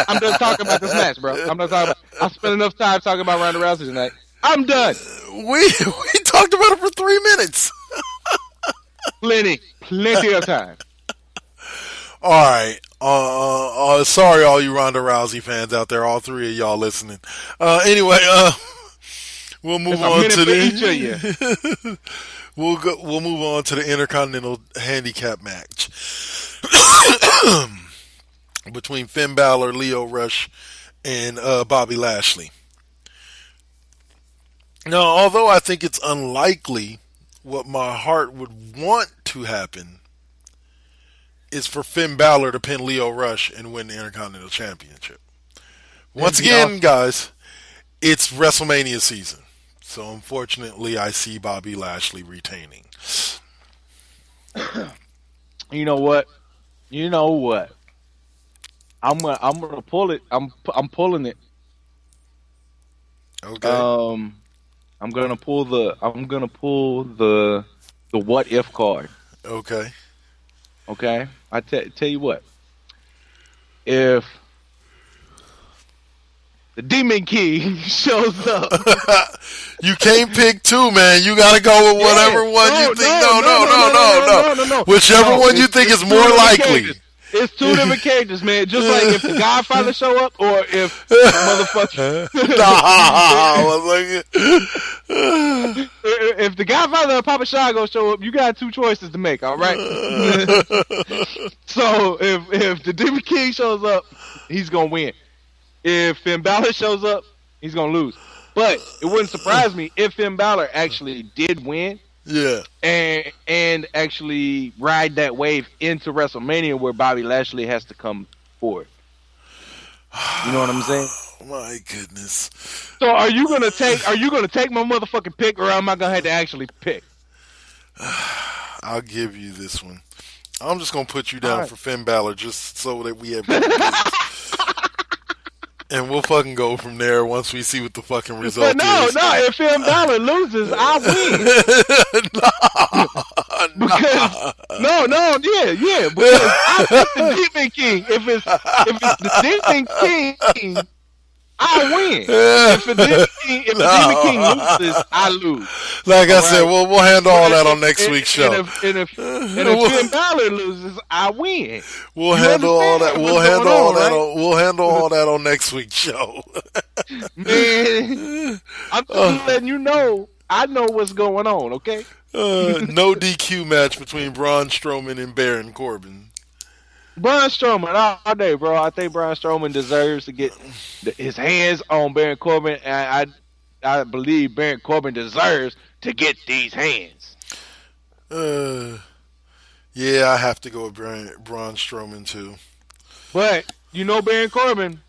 I'm done talking about this match, bro. I'm done talking about. I spent enough time talking about Ronda Rousey tonight. I'm done. We talked about it for 3 minutes. Plenty of time. All right. Sorry, all you Ronda Rousey fans out there, all 3 of y'all listening. Anyway, we'll move on to the. We'll move on to the Intercontinental Handicap match between Finn Balor, Lio Rush, and Bobby Lashley. Now, although I think it's unlikely, what my heart would want to happen is for Finn Balor to pin Lio Rush and win the Intercontinental Championship. Once again, guys, it's WrestleMania season. So, unfortunately, I see Bobby Lashley retaining. You know what? I'm gonna pull it. I'm pulling it. Okay. I'm gonna pull the what if card. Okay. Okay. I tell you what. If the Demon King shows up. You can't pick 2, man. You got to go with whatever one you think. No. Whichever one you think is more likely. It's 2 different characters, man. Just like if the Godfather show up or if motherfucker. If the Godfather or Papa Shango show up, you got 2 choices to make, all right? So if the Demon King shows up, he's going to win. If Finn Balor shows up, he's going to lose. But it wouldn't surprise me if Finn Balor actually did win. Yeah. And actually ride that wave into WrestleMania where Bobby Lashley has to come forward. You know what I'm saying? My goodness. So are you gonna take my motherfucking pick, or am I gonna have to actually pick? I'll give you this one. I'm just gonna put you down for Finn Balor just so that we have and we'll fucking go from there once we see what the fucking result is. No, if Finn Balor loses, I win. Yeah. Because I pick the Demon King. If it's the Demon King, I win. If the Demon King loses, I lose. Like I said, we'll handle all that on next week's show. And if Finn Balor loses, I win. We'll handle all that. We'll handle all that on next week's show. Man, I'm just letting you know. I know what's going on. Okay. No DQ match between Braun Strowman and Baron Corbin. Braun Strowman all day, bro. I think Braun Strowman deserves to get his hands on Baron Corbin, and I believe Baron Corbin deserves to get these hands. Yeah, I have to go with Braun Strowman too. But Baron Corbin,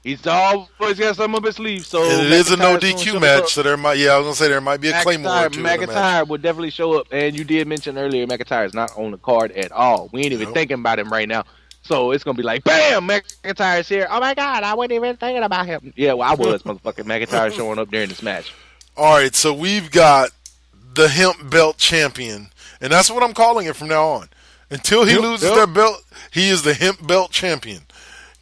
he's always got something up his sleeve. So and it is a no DQ match, so there might. Yeah, I was gonna say there might be a Claymore or two. McIntyre would definitely show up, and you did mention earlier McIntyre is not on the card at all. We ain't even thinking about him right now. So it's gonna be like, bam, McIntyre's here. Oh my God, I wasn't even thinking about him. Yeah, well, I was motherfucking McIntyre showing up during this match. All right, so we've got the Hemp Belt Champion, and that's what I'm calling it from now on. Until he loses that belt, he is the Hemp Belt Champion.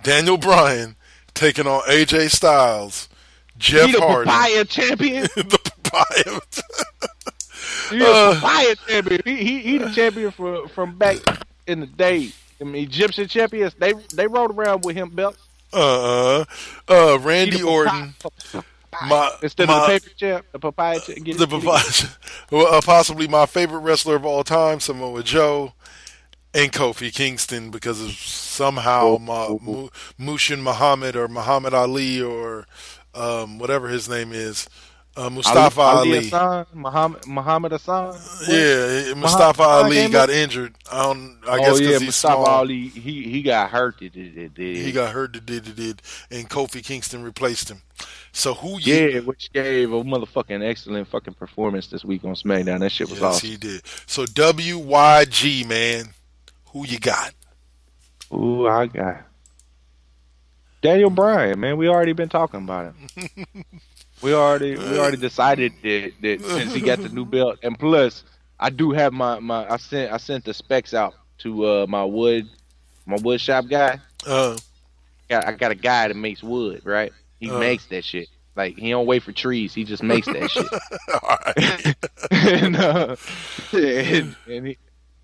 Daniel Bryan taking on AJ Styles, Jeff Hardy. The papaya champion. The papaya. He's a papaya champion. He the champion from back in the day. I mean, Egyptian champions, they rode around with him belts. Randy Orton. Instead of the paper champ, the papaya champ. Possibly my favorite wrestler of all time, Samoa Joe, and Kofi Kingston, because of somehow Mushin Muhammad or Muhammad Ali or whatever his name is. Mustafa Ali. Muhammad Hassan. Yeah, Mustafa Ali got injured. I guess because he's Mustafa small. Ali, he got hurt. He got hurt. And Kofi Kingston replaced him. So which gave a motherfucking excellent fucking performance this week on SmackDown. That shit was awesome. Yes, he did. So WYG, man, who you got? Ooh, I got Daniel Bryan, man. We already been talking about it. We already decided that since he got the new belt, and plus I do have my I sent the specs out to my wood shop guy. I got a guy that makes wood, right? He makes that shit. Like he don't wait for trees, he just makes that shit.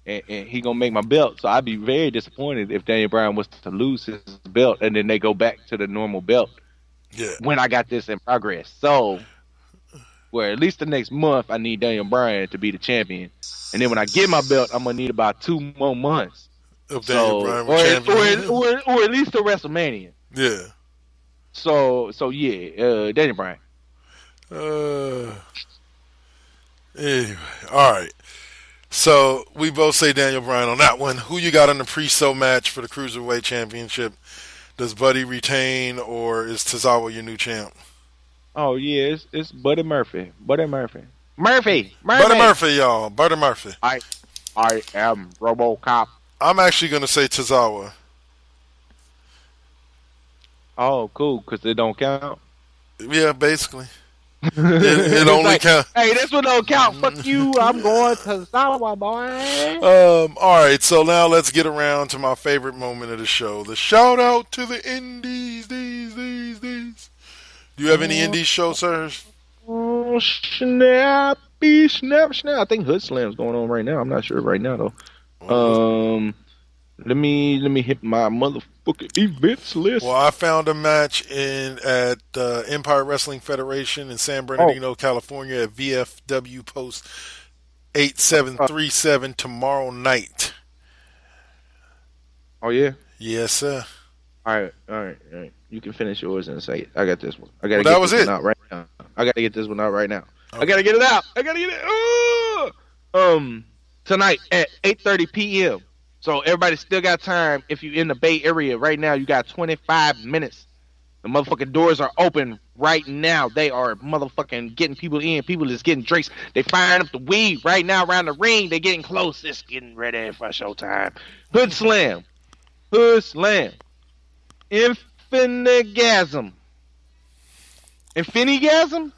and he gonna make my belt. So I'd be very disappointed if Daniel Bryan was to lose his belt and then they go back to the normal belt. Yeah. When I got this in progress. So where at least the next month I need Daniel Bryan to be the champion. And then when I get my belt, I'm gonna need about 2 more months. Of Daniel Bryan was champion. Or at least to WrestleMania. Yeah. So yeah, Daniel Bryan. Anyway, all right. So we both say Daniel Bryan on that one. Who you got in the pre-show match for the Cruiserweight Championship? Does Buddy retain, or is Tozawa your new champ? Oh yeah, it's Buddy Murphy. Buddy Murphy, y'all. Buddy Murphy. I am RoboCop. I'm actually gonna say Tozawa. Oh, cool, because it don't count. Yeah, basically. It only like, counts. Hey, this one don't count. Fuck you. I'm going to Zawa, boy. All right, so now let's get around to my favorite moment of the show. The shout out to the indies. These. Do you have any indies show, sirs? Oh, snappy, snap. I think Hood Slam's going on right now. I'm not sure right now though. Let me hit my motherfucking events list. Well, I found a match at Empire Wrestling Federation in San Bernardino, California at VFW Post 8737 tomorrow night. Oh, yeah? Yes, sir. All right. You can finish yours and say it. I got this one. I gotta that get was this it. one out right now. I gotta get this one out right now. Okay. I gotta get it out. Tonight at 8:30 p.m. So everybody still got time. If you're in the Bay Area right now, you got 25 minutes. The motherfucking doors are open right now. They are motherfucking getting people in. People is getting drinks. They firing up the weed right now around the ring. They getting close. It's getting ready for showtime. Hood Slam. Infinigasm. Infinigasm.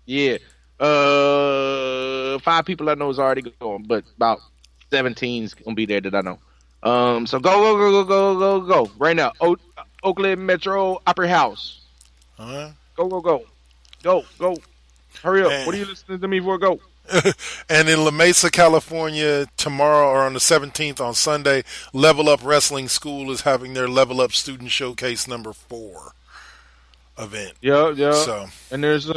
Yeah. 5 people I know is already going, but about 17's gonna be there that I know. So go right now. Oakland Metro Opera House. Go. Hurry up! What are you listening to me for? Go. And in La Mesa, California, tomorrow or on the 17th on Sunday, Level Up Wrestling School is having their Level Up Student Showcase number 4 event. Yeah. So, and there's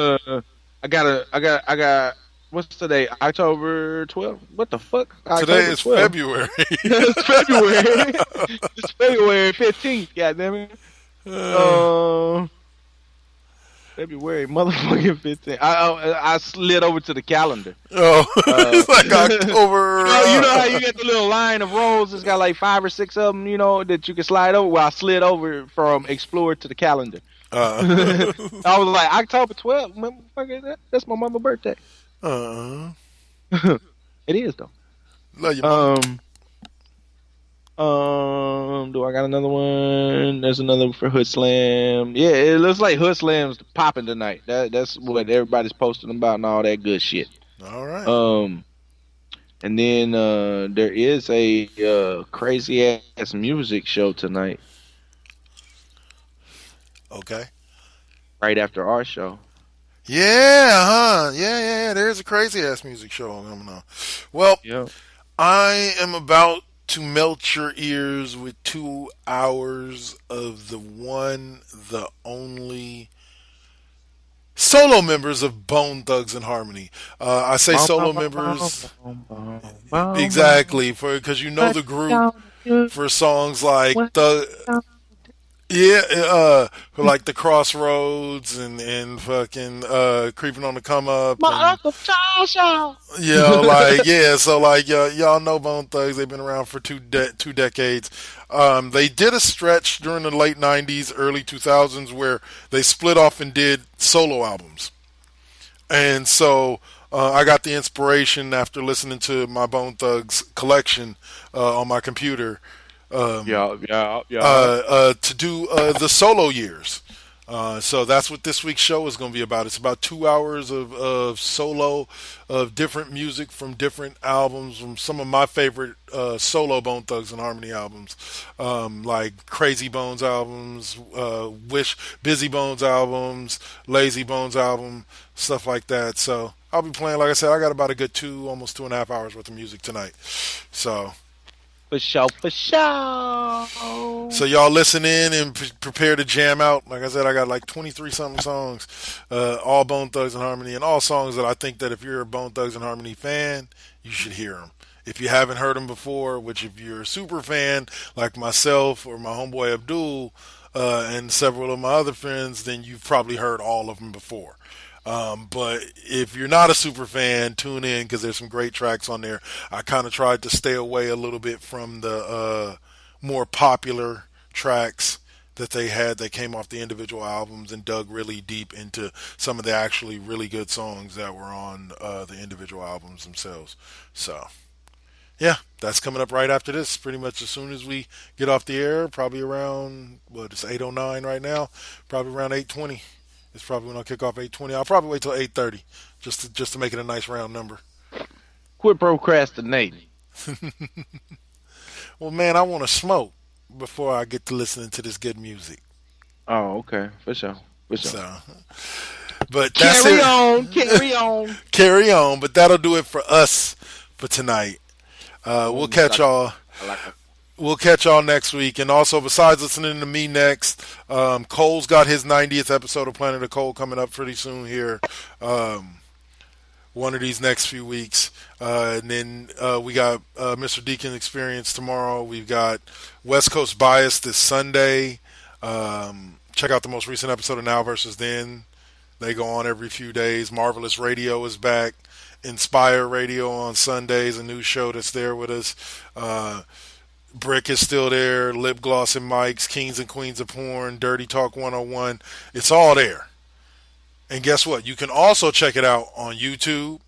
I got. What's today? October 12th? What the fuck? Today is February. It's February. It's February 15th. Goddammit. February motherfucking 15th. I slid over to the calendar. Oh, it's like October. You know how you get the little line of rows? It's got like 5 or 6 of them, that you can slide over. Well, I slid over from Explorer to the calendar. I was like, October 12th, motherfucker, that's my mama's birthday. It is though. Love you, mama. Do I got another one? There's another one for Hood Slam. Yeah, it looks like Hood Slam's popping tonight. That's what everybody's posting about and all that good shit. All right. And then there is a crazy ass music show tonight. Okay. Right after our show. Yeah, Yeah. There's a crazy ass music show going on. Well, yeah. I am about to melt your ears with 2 hours of the one, the only solo members of Bone Thugs and Harmony. I say solo members exactly because you know the group for songs like for like the Crossroads and fucking Creeping on the Come Up. Uncle Charles. So y'all know Bone Thugs. They've been around for 2 decades. They did a stretch during the late 90s, early 2000s where they split off and did solo albums. And so I got the inspiration after listening to my Bone Thugs collection on my computer To do the solo years. So that's what this week's show is going to be about. It's about 2 hours of solo, of different music from different albums, from some of my favorite solo Bone Thugs and Harmony albums, like Crazy Bones albums, Busy Bones albums, Lazy Bones album, stuff like that. So I'll be playing, like I said, I got about a good almost 2.5 hours worth of music tonight. So. For sure. So y'all listen in and prepare to jam out. Like I said, I got like 23 something songs, all Bone Thugs and Harmony, and all songs that I think that if you're a Bone Thugs and Harmony fan, you should hear them. If you haven't heard them before, which if you're a super fan like myself or my homeboy Abdul and several of my other friends, then you've probably heard all of them before. But if you're not a super fan, tune in because there's some great tracks on there. I kind of tried to stay away a little bit from the more popular tracks that they had that came off the individual albums and dug really deep into some of the actually really good songs that were on the individual albums themselves. So, yeah, that's coming up right after this. Pretty much as soon as we get off the air, probably around, it's 8:09 right now, probably around 8:20. It's probably when I'll kick off 8:20. I'll probably wait till 8:30 just to make it a nice round number. Quit procrastinating. Well, man, I want to smoke before I get to listening to this good music. Oh, okay. For sure. So, but carry on. But that'll do it for us for tonight. We'll catch y'all. We'll catch y'all next week. And also, besides listening to me next, Cole's got his 90th episode of Planet of Cole coming up pretty soon here. One of these next few weeks. And then we got Mr. Deacon Experience tomorrow. We've got West Coast Bias this Sunday. Check out the most recent episode of Now vs. Then. They go on every few days. Marvelous Radio is back. Inspire Radio on Sundays, a new show that's there with us. Brick is still there, Lip Gloss and Mike's, Kings and Queens of Porn, Dirty Talk 101. It's all there. And guess what? You can also check it out on YouTube,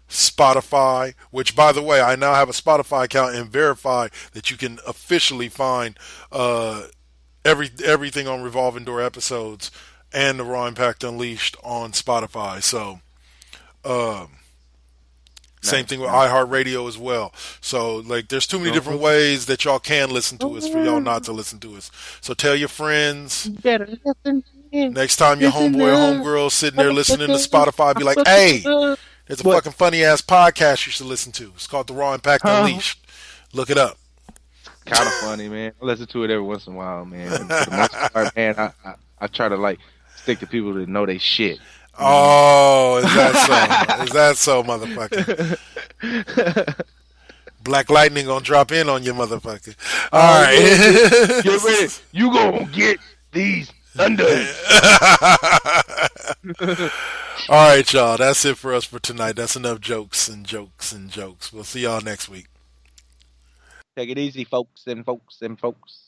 Spotify, which, by the way, I now have a Spotify account and verify that you can officially find everything on Revolving Door episodes and the Raw Impact Unleashed on Spotify. So, same thing with iHeartRadio as well. So, like, there's too many different ways that y'all can listen to us for y'all not to listen to us. So tell your friends. Next time your homeboy or homegirl sitting there listening to Spotify, be like, hey, there's a fucking funny-ass podcast you should listen to. It's called The Raw Impact Unleashed. Look it up. Kind of funny, man. I listen to it every once in a while, man. And for the most part, man, I try to, like, stick to people that know they shit. Oh, is that so? Is that so, motherfucker? Black Lightning gonna drop in on you, motherfucker. All right. Get ready. You gonna get these thunders. All right, y'all. That's it for us for tonight. That's enough jokes and jokes and jokes. We'll see y'all next week. Take it easy, folks and folks and folks.